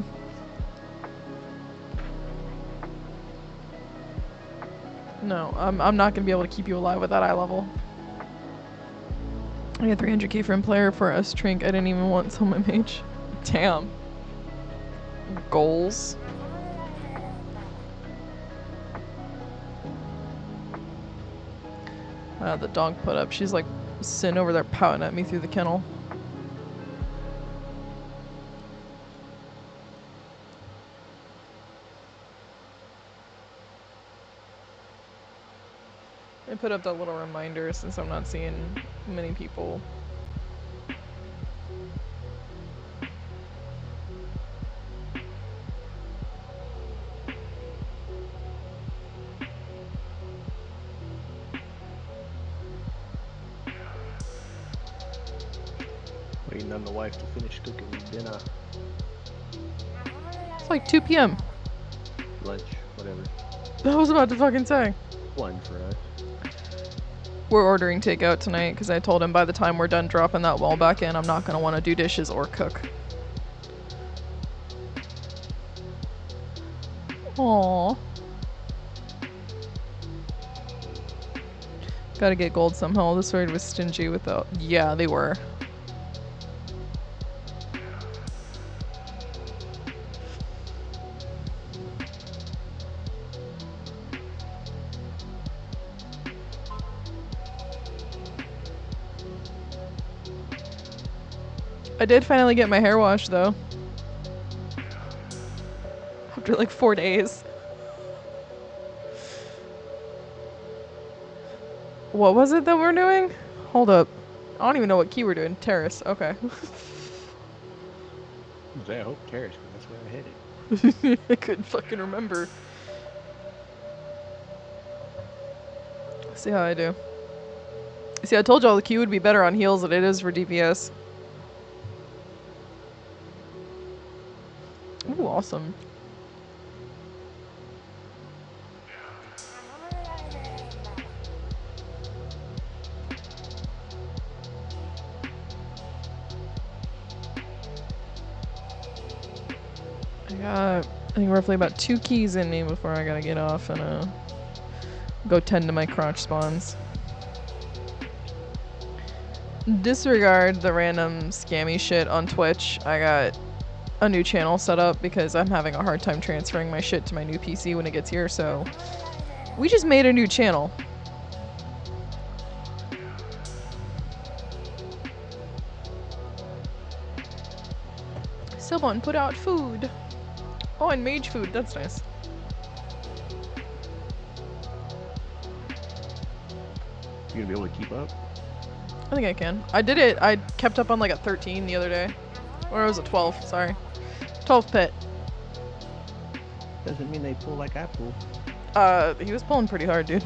No, I'm not going to be able to keep you alive with that eye level. I got 300k from player for S Trink. I didn't even want so my mage. Damn. Goals. The dog put up. She's like sitting over there pouting at me through the kennel. I put up that little reminder since I'm not seeing many people. Waiting on the wife to finish cooking dinner. It's like 2 p.m. Lunch, whatever. I was about to fucking say. One for us. We're ordering takeout tonight because I told him by the time we're done dropping that well back in, I'm not going to want to do dishes or cook. Aww. Gotta get gold somehow. This raid was stingy without... Yeah, they were. I did finally get my hair washed though. After like 4 days. What was it that we're doing? Hold up. I don't even know what key we're doing. Terrace. Okay. I hope terrace, because that's where I'm headed. I couldn't fucking remember. Let's see how I do. See, I told y'all the Q would be better on heals than it is for DPS. Ooh, awesome. I got, I think, roughly about 2 keys in me before I gotta get off and go tend to my crotch spawns. Disregard the random scammy shit on Twitch. I got a new channel set up because I'm having a hard time transferring my shit to my new PC when it gets here, so we just made a new channel. Someone put out food. Oh, and mage food. That's nice. You gonna be able to keep up? I think I can. I did it. I kept up on like a 13 the other day. Or it was a 12, sorry. 12 pit. Doesn't mean they pull like I pull. He was pulling pretty hard, dude.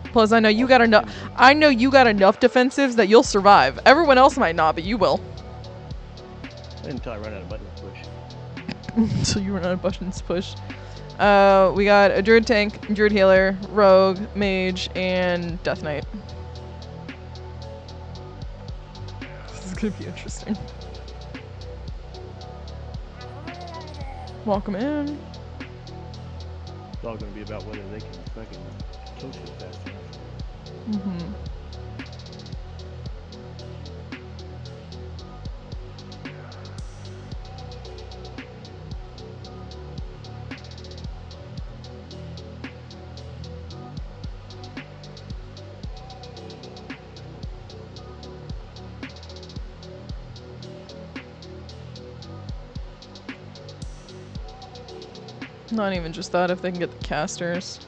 Plus, I know you got enough. I know you got enough defensives that you'll survive. Everyone else might not, but you will. Until I run out of buttons to push. Until you run out of buttons to push. We got a druid tank, druid healer, rogue, mage, and death knight. This is gonna be interesting. Welcome in. It's all gonna be about whether they can fucking coach it fast enough. Mm-hmm. Not even just that, if they can get the casters.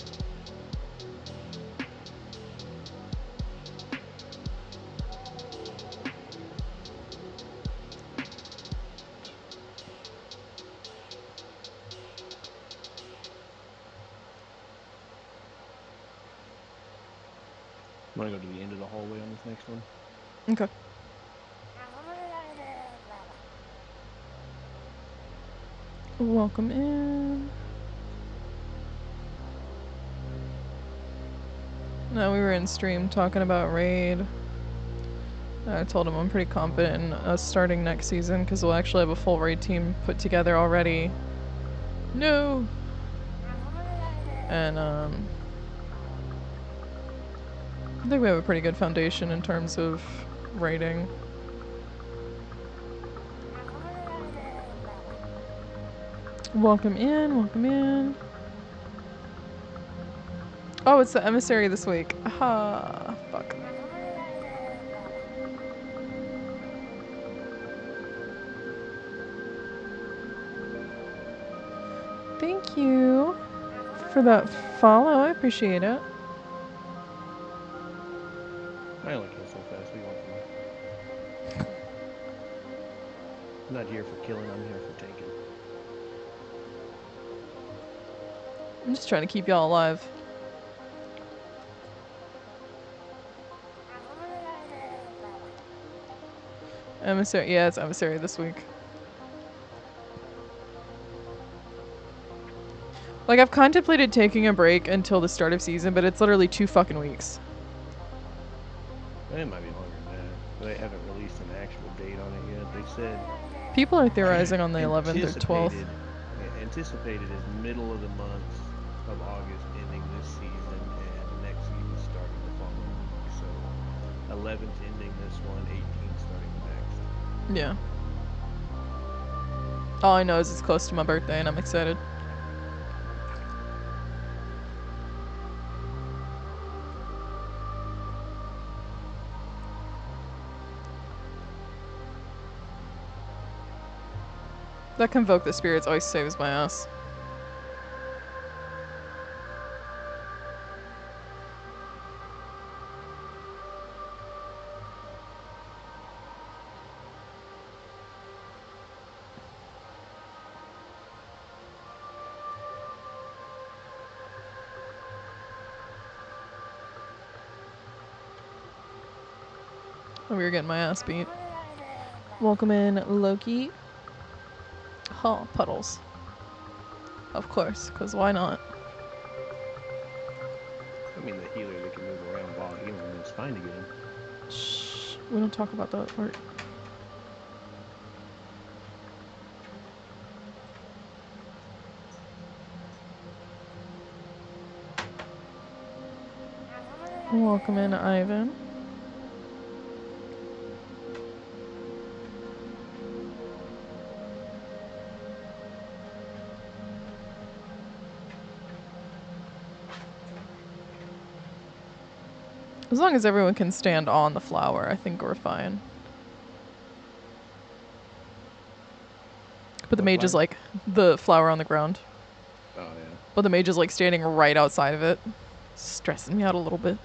I'm gonna go to the end of the hallway on this next one. Okay. Welcome in. No, we were in stream talking about raid. I told him I'm pretty confident in us starting next season because we'll actually have a full raid team put together already. No! And, I think we have a pretty good foundation in terms of raiding. Welcome in, welcome in. Oh, it's the emissary this week. Aha, fuck. Thank you for that follow. I appreciate it. I only kill so fast. What do you want from me? I'm not here for killing. I'm here for taking. I'm just trying to keep y'all alive. Emissary, yeah, it's emissary this week. Like, I've contemplated taking a break until the start of season, but it's literally 2 fucking weeks. It might be longer than that. They haven't released an actual date on it yet. They said People are theorizing on the 11th or 12th. Anticipated is middle of the month of August, ending this season, and next season starting the following week. So 11th ending this one, 18th starting the next. Yeah. All I know is it's close to my birthday and I'm excited. That Convoke the Spirits always saves my ass. We were getting my ass beat. Welcome in, Loki. Oh, puddles. Of course, because why not? I mean, the healer that can move around while healing is fine to get him. Shh. We don't talk about that part. Welcome in, Ivan. As long as everyone can stand on the flower, I think we're fine. But the What mage is flower? like the flower on the ground. Oh, yeah. But the mage is like standing right outside of it. Stressing me out a little bit.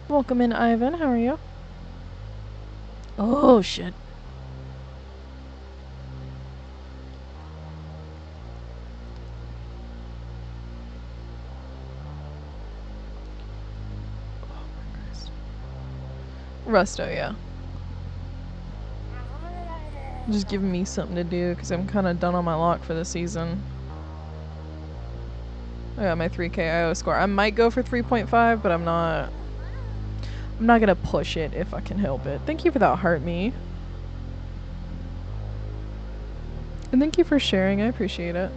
Welcome in, Ivan. How are you? Oh, shit. Rusto, yeah. Just giving me something to do because I'm kind of done on my lock for the season. I got my 3K IO score. I might go for 3.5, but I'm not gonna push it if I can help it. Thank you for that, Heart Me. And thank you for sharing. I appreciate it.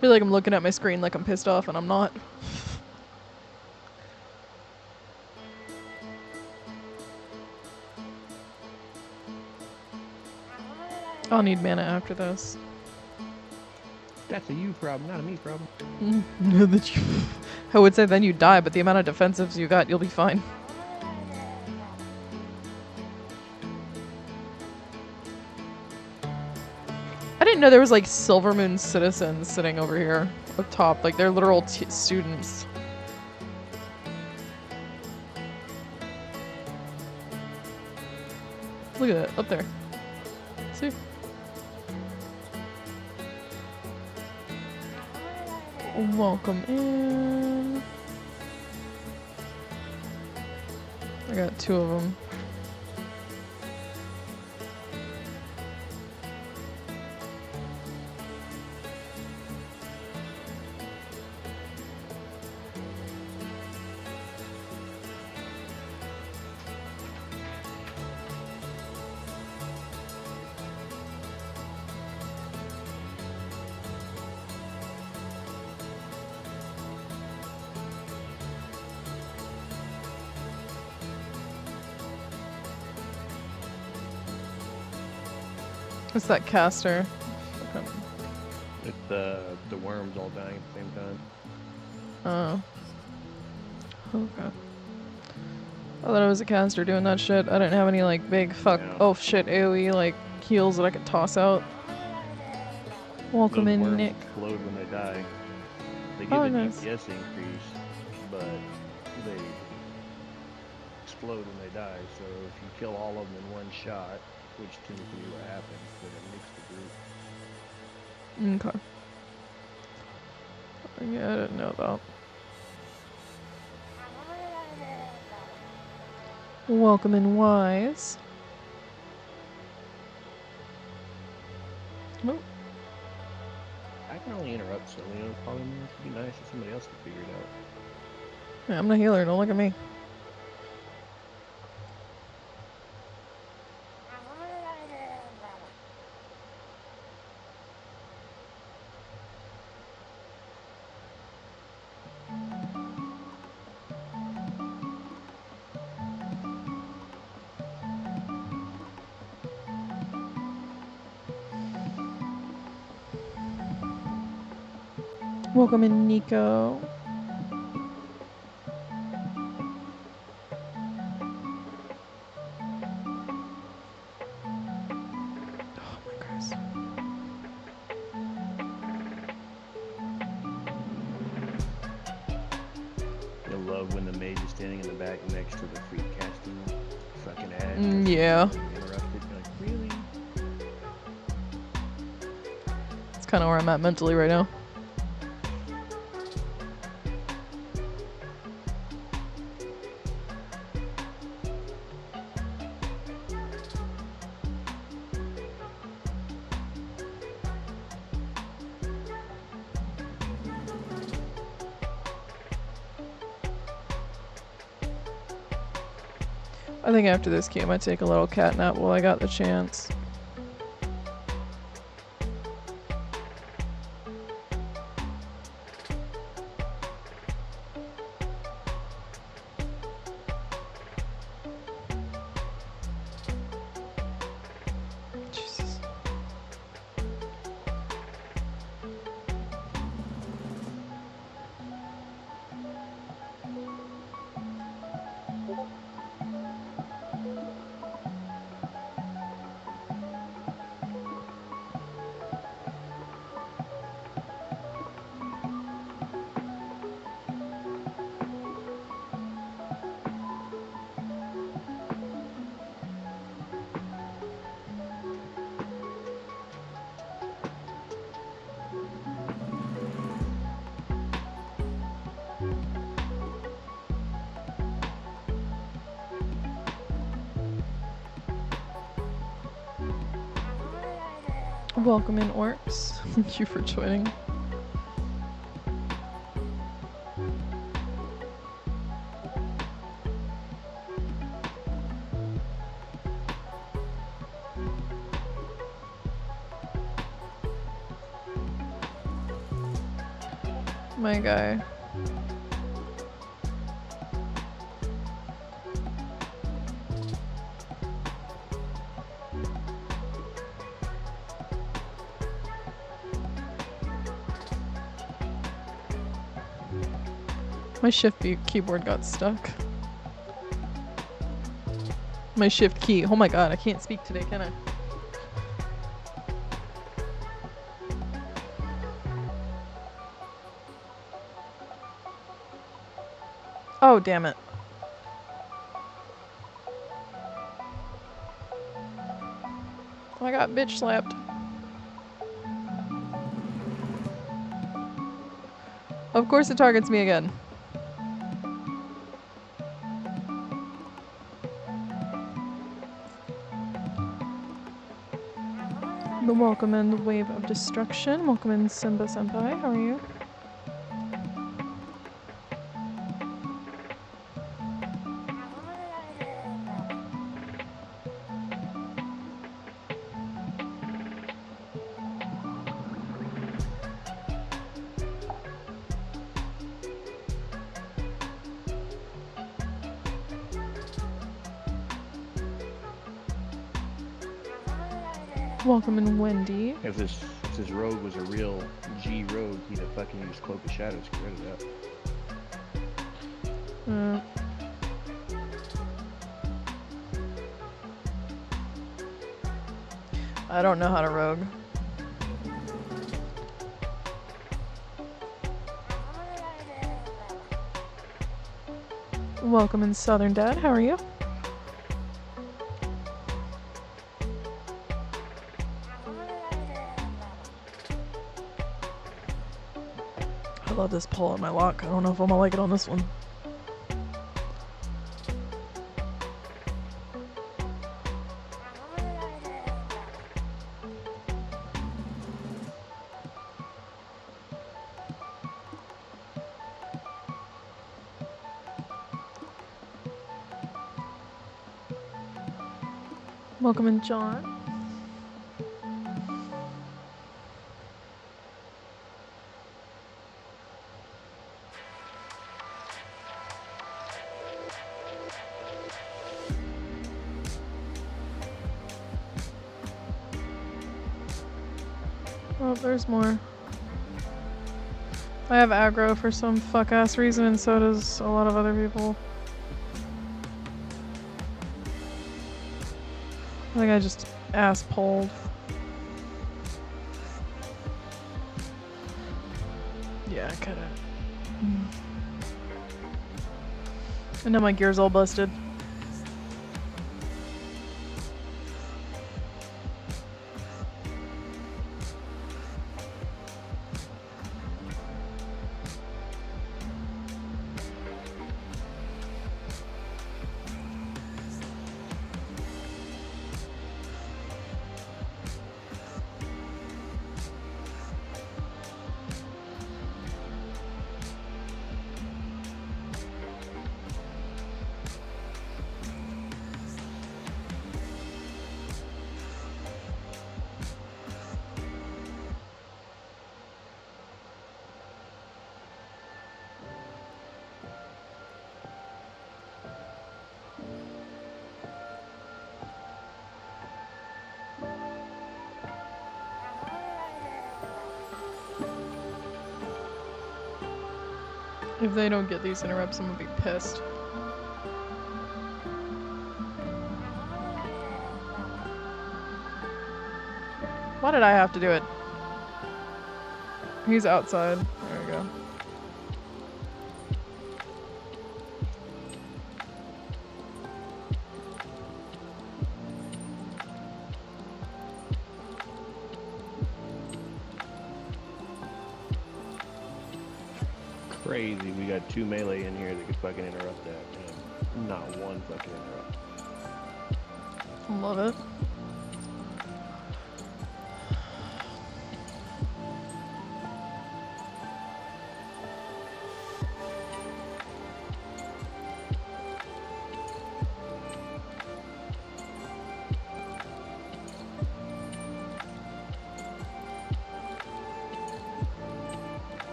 feel like I'm looking at my screen like I'm pissed off and I'm not. I'll need mana after this. That's a you problem, not a me problem. I would say then you die, but the amount of defensives you got, you'll be fine. I didn't know there was like Silvermoon citizens sitting over here up top. Like they're literal students. Look at that, up there. See? Welcome in. I got 2 of them. What's that caster? It's the worms all dying at the same time. Oh. Okay. I thought it was a caster doing that shit. I didn't have any like big fuck. Yeah. Oh shit, AoE like heals that I could toss out. Welcome Those in, worms Nick. explode when they die. They give Oh, an nice. DPS increase, but they explode when they die. So if you kill all of them in one shot, which tends to be what happens, then it makes the group. Okay. Yeah, I didn't know that. Welcome in, Wise. Nope. I can only interrupt Selena calling me. It'd be nice if somebody else could figure it out. Yeah, I'm the healer. Don't look at me. Welcome in, Nico. Oh my Christ. You'll love when the mage is standing in the back next to the free casting fucking ad. Yeah. Interrupted. You're like, really? It's kind of where I'm at mentally right now. I think after this game I take a little cat nap while I got the chance. Jesus. Welcome in, Orcs. Thank you for joining. My guy. My shift keyboard got stuck. My shift key. Oh my god, I can't speak today, can I? Oh, damn it. I got bitch slapped. Of course it targets me again. The welcome in the wave of destruction. Welcome in Simba Senpai. How are you? Welcome in Wendy. If this rogue was a real G rogue, he'd have fucking used Cloak of Shadows to get rid of that. I don't know how to rogue. Welcome in Southern Dad. How are you? I love this pull on my lock. I don't know if I'm gonna like it on this one. Welcome in, John. Oh, there's more. I have aggro for some fuck-ass reason, and so does a lot of other people. I think I just ass-pulled. Yeah, I coulda. And now my gear's all busted. If they don't get these interrupts, I'm gonna be pissed. Why did I have to do it? He's outside. There we go. Crazy, we got 2 melee in here that could fucking interrupt that, and not one fucking interrupt. Love it.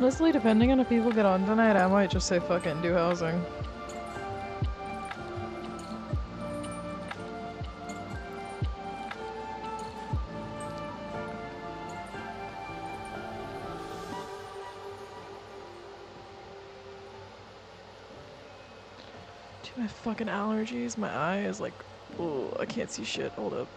Honestly, depending on if people get on tonight, I might just say fuck it and do housing. Dude, my fucking allergies. My eye is like, oh, I can't see shit. Hold up.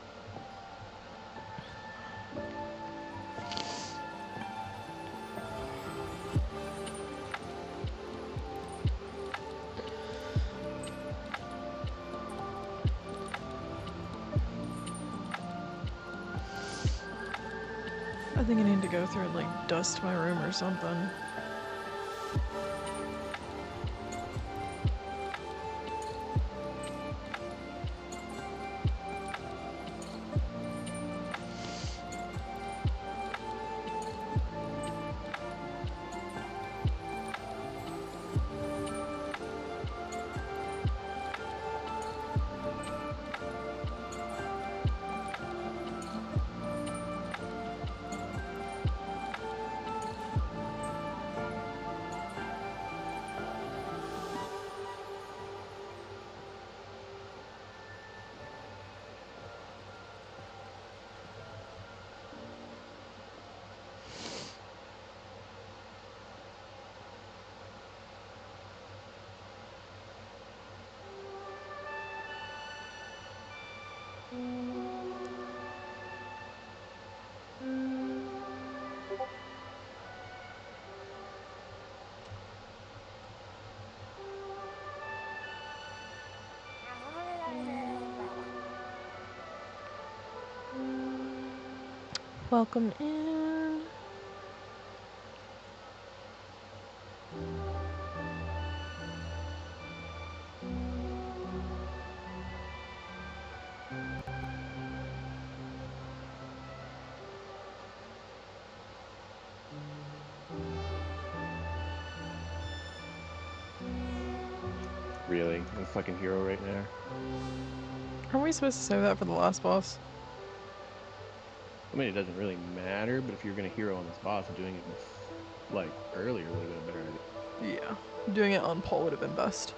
I think I need to go through and like dust my room or something. Welcome in. Really? I'm a fucking hero right now. Aren't we supposed to save that for the last boss? I mean, it doesn't really matter, but if you're gonna hero on this boss, doing it like earlier would have been a better idea. Yeah. Doing it on Paul would have been best.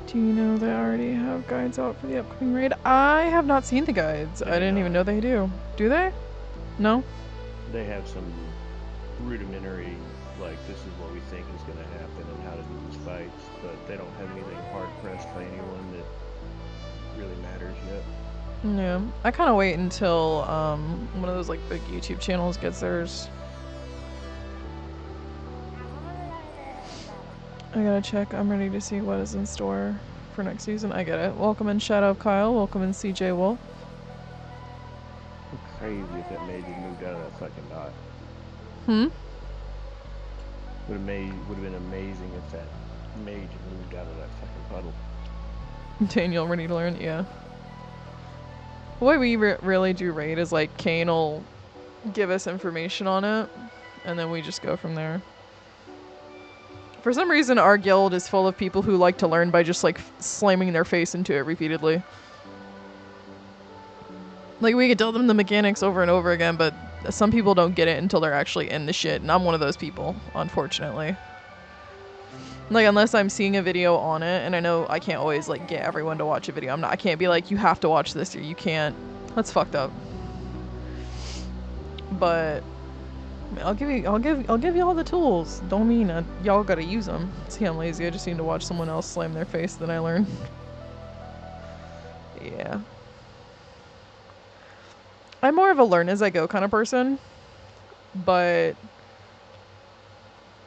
Do you know they already have guides out for the upcoming raid? I have not seen the guides. I didn't even know they do. Do they? No? They have some rudimentary, like, this is what we think is going to happen and how to do these fights, but they don't have anything hard-pressed by anyone that really matters yet. Yeah. I kind of wait until one of those like big YouTube channels gets theirs. I gotta check. I'm ready to see what is in store for next season. I get it. Welcome in Shadow of Kyle. Welcome in CJ Wolf. Crazy if that mage had moved out of that fucking dot. Would have been amazing if that mage had moved out of that fucking puddle. Daniel, ready to learn? Yeah. The way we really do raid is like Kane will give us information on it, and then we just go from there. For some reason, our guild is full of people who like to learn by just like slamming their face into it repeatedly. Like, we could tell them the mechanics over and over again, but some people don't get it until they're actually in the shit, and I'm one of those people, unfortunately. Like, unless I'm seeing a video on it, and I know I can't always like get everyone to watch a video. I can't be like, you have to watch this or you can't. That's fucked up. But I'll give you all the tools. Don't mean y'all gotta use them. See, I'm lazy. I just need to watch someone else slam their face, then I learn. Yeah. I'm more of a learn as I go kind of person, but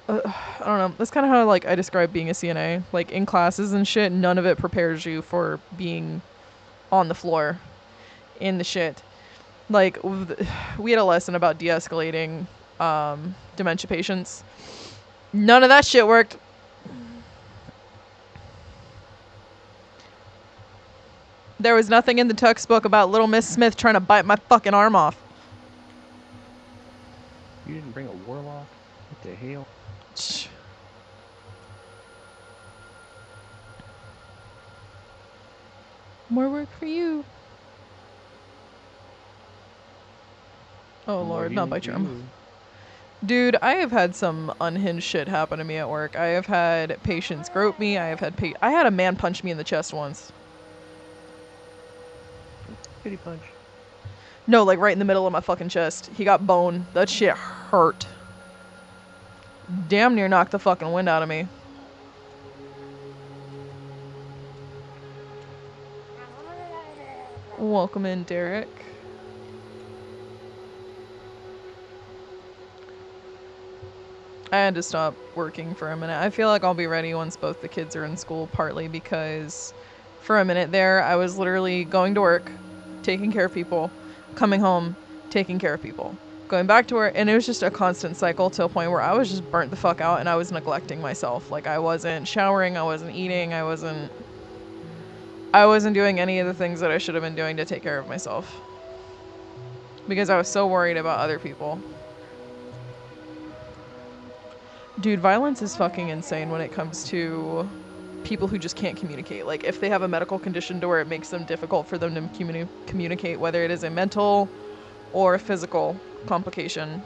I don't know. That's kind of how like I describe being a CNA. Like in classes and shit, none of it prepares you for being on the floor in the shit. Like we had a lesson about de-escalating dementia patients. None of that shit worked. There was nothing in the textbook about Little Miss Smith trying to bite my fucking arm off. You didn't bring a warlock? What the hell? More work for you. Oh More lord, not healing by for germ. you. Dude, I have had some unhinged shit happen to me at work. I have had patients grope me. I had a man punch me in the chest once. Kitty punch. No, like right in the middle of my fucking chest. He got bone. That shit hurt. Damn near knocked the fucking wind out of me. Welcome in, Derek. I had to stop working for a minute. I feel like I'll be ready once both the kids are in school, partly because for a minute there, I was literally going to work, taking care of people, coming home, taking care of people, going back to work, and it was just a constant cycle to a point where I was just burnt the fuck out and I was neglecting myself. Like, I wasn't showering, I wasn't eating, I wasn't doing any of the things that I should have been doing to take care of myself. Because I was so worried about other people. Dude, violence is fucking insane when it comes to people who just can't communicate. Like, if they have a medical condition to where it makes them difficult for them to communicate, whether it is a mental or a physical complication.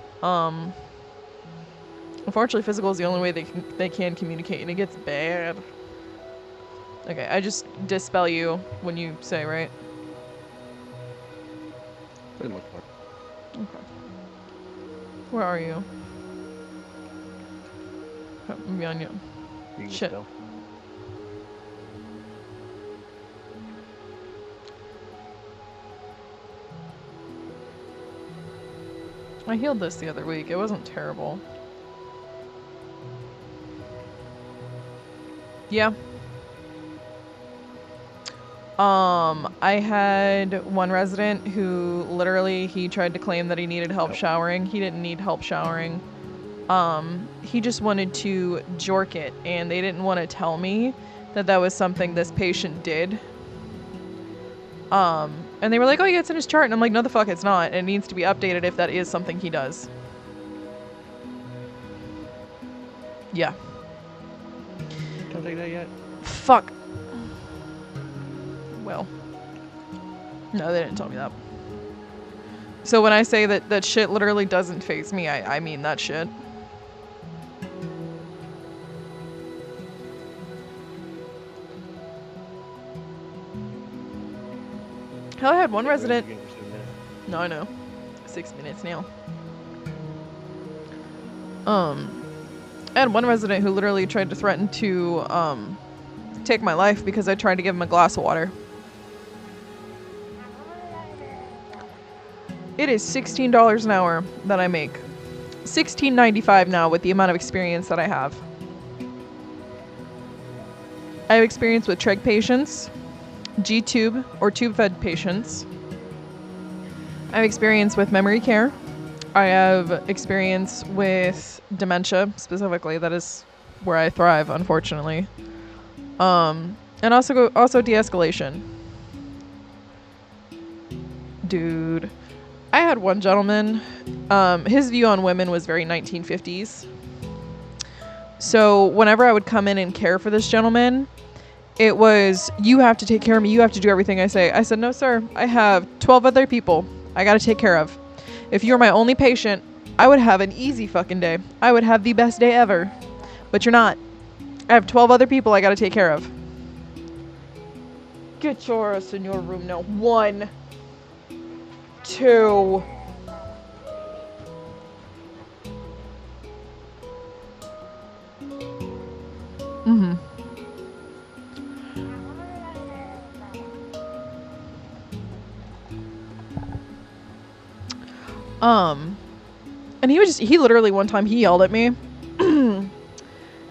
Unfortunately, physical is the only way they can communicate, and it gets bad. Okay, I just dispel you when you say, right? For the most part. Okay. Where are you? I'm behind you. You can Shit. spell. I healed this the other week. It wasn't terrible. Yeah. I had one resident who literally he tried to claim that he needed help showering. He didn't need help showering. He just wanted to jork it, and they didn't want to tell me that that was something this patient did. And they were like, oh yeah, it's in his chart. And I'm like, no the fuck it's not. It needs to be updated if that is something he does. Yeah. Don't take that yet. Fuck. Well. No, they didn't tell me that. So when I say that that shit literally doesn't faze me, I mean that shit. Hell, I had one resident. No, I know. 6 minutes now. I had one resident who literally tried to threaten to take my life because I tried to give him a glass of water. It is $16 an hour that I make. $16.95 now with the amount of experience that I have. I have experience with trach patients, G-tube or tube-fed patients. I have experience with memory care. I have experience with dementia, specifically. That is where I thrive, unfortunately. And also de-escalation. Dude. I had one gentleman, his view on women was very 1950s. So whenever I would come in and care for this gentleman, it was, you have to take care of me, you have to do everything I say. I said, no sir, I have 12 other people I gotta take care of. If you're my only patient, I would have an easy fucking day. I would have the best day ever. But you're not. I have 12 other people I gotta take care of. Get your ass in your room now. 1, 2. Mm-hmm. And he literally one time he yelled at me.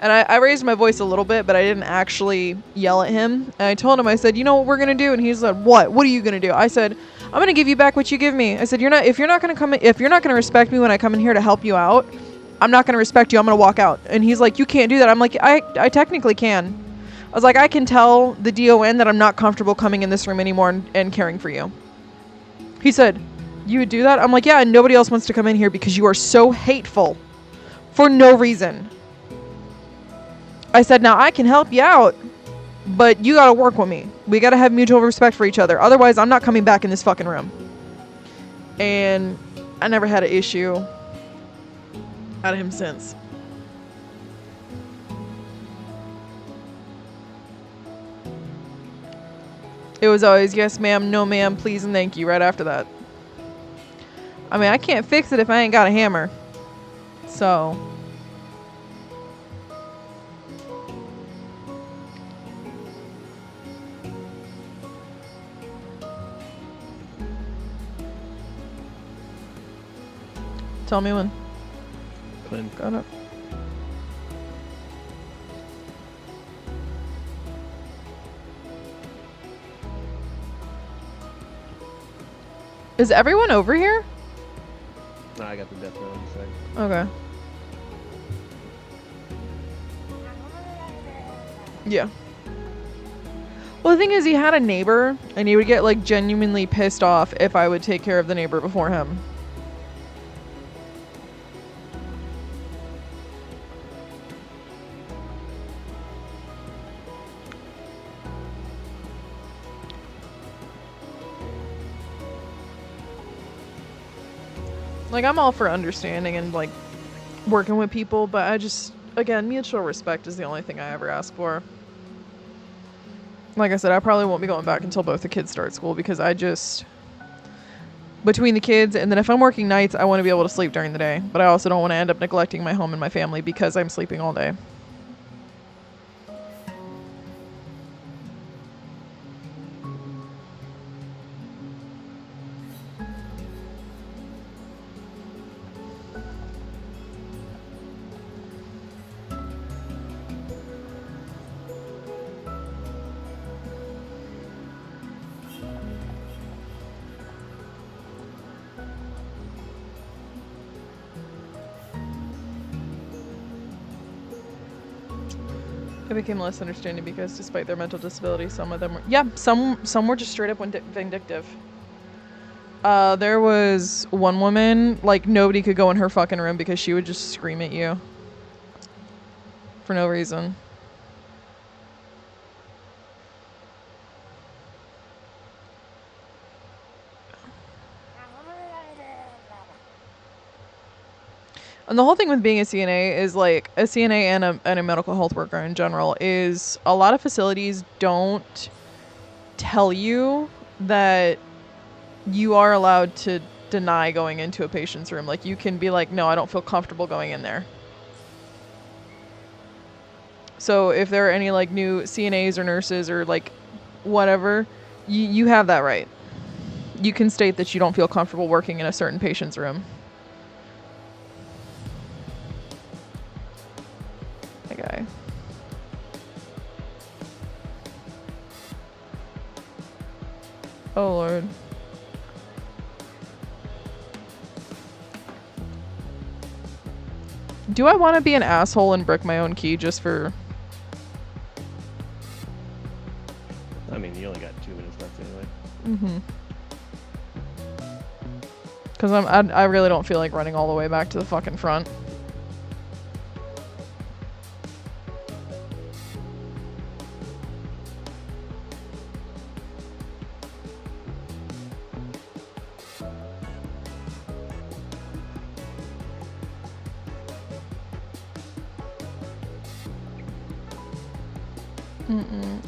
And I raised my voice a little bit, but I didn't actually yell at him. And I told him, I said, you know what we're gonna do? And he said, what? What are you gonna do? I said, I'm gonna give you back what you give me. I said, if you're not gonna respect me when I come in here to help you out, I'm not gonna respect you. I'm gonna walk out. And he's like, you can't do that. I'm like, I technically can. I was like, I can tell the DON that I'm not comfortable coming in this room anymore and caring for you. He said, you would do that? I'm like, yeah, and nobody else wants to come in here because you are so hateful for no reason. I said, now I can help you out. But you gotta work with me. We gotta have mutual respect for each other. Otherwise, I'm not coming back in this fucking room. And I never had an issue out of him since. It was always, yes, ma'am, no, ma'am, please, and thank you right after that. I mean, I can't fix it if I ain't got a hammer. So. Tell me when. Clint. Got it. Is everyone over here? No, I got the death note in a second. Okay. Yeah. Well, the thing is, he had a neighbor, and he would get, like, genuinely pissed off if I would take care of the neighbor before him. Like, I'm all for understanding and, like, working with people, but I just, again, mutual respect is the only thing I ever ask for. Like I said, I probably won't be going back until both the kids start school, because I just, between the kids, and then if I'm working nights, I want to be able to sleep during the day, but I also don't want to end up neglecting my home and my family because I'm sleeping all day. It became less understanding because, despite their mental disability, some of them were, yeah, some were just straight up vindictive. There was one woman, like, nobody could go in her fucking room because she would just scream at you for no reason. And the whole thing with being a CNA is, like, a CNA and a medical health worker in general is, a lot of facilities don't tell you that you are allowed to deny going into a patient's room. Like, you can be like, no, I don't feel comfortable going in there. So if there are any, like, new CNAs or nurses or, like, whatever, you have that right. You can state that you don't feel comfortable working in a certain patient's room. Guy. Oh Lord. Do I want to be an asshole and brick my own key just for... I mean, you only got 2 minutes left anyway. Because I really don't feel like running all the way back to the fucking front.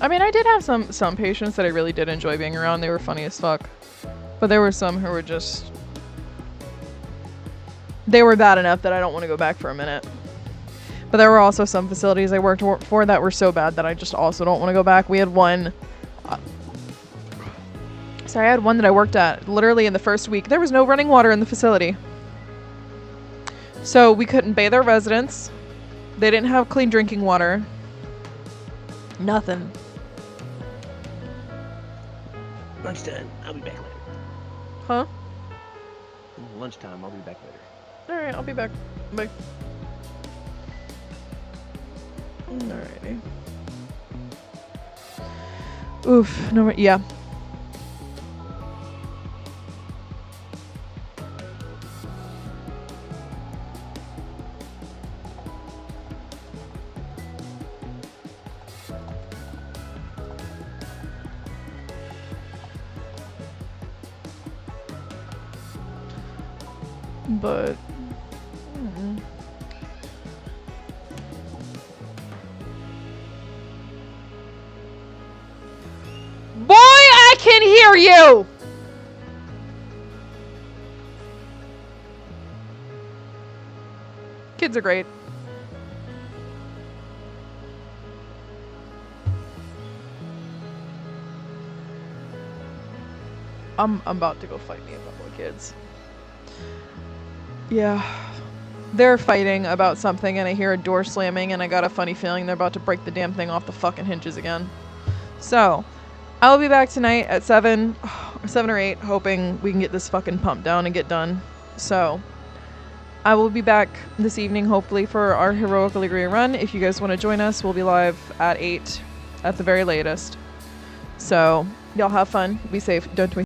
I mean, I did have some patients that I really did enjoy being around. They were funny as fuck. But there were some who were just... They were bad enough that I don't want to go back for a minute. But there were also some facilities I worked for that were so bad that I just also don't want to go back. We had one... Sorry, I had one that I worked at. Literally in the first week, there was no running water in the facility. So we couldn't bathe our residents. They didn't have clean drinking water. Nothing. Lunchtime. I'll be back later. Huh? Lunchtime. I'll be back later. Alright, I'll be back. Bye. Alrighty. Oof. No, yeah. But boy, I can hear you. Kids are great. I'm about to go fight me a couple of kids. Yeah. They're fighting about something and I hear a door slamming and I got a funny feeling they're about to break the damn thing off the fucking hinges again. So, I'll be back tonight at 7 or 8, hoping we can get this fucking pump down and get done. So, I will be back this evening, hopefully, for our Heroically Agree run. If you guys want to join us, we'll be live at 8 at the very latest. So, y'all have fun. Be safe. Don't tweet.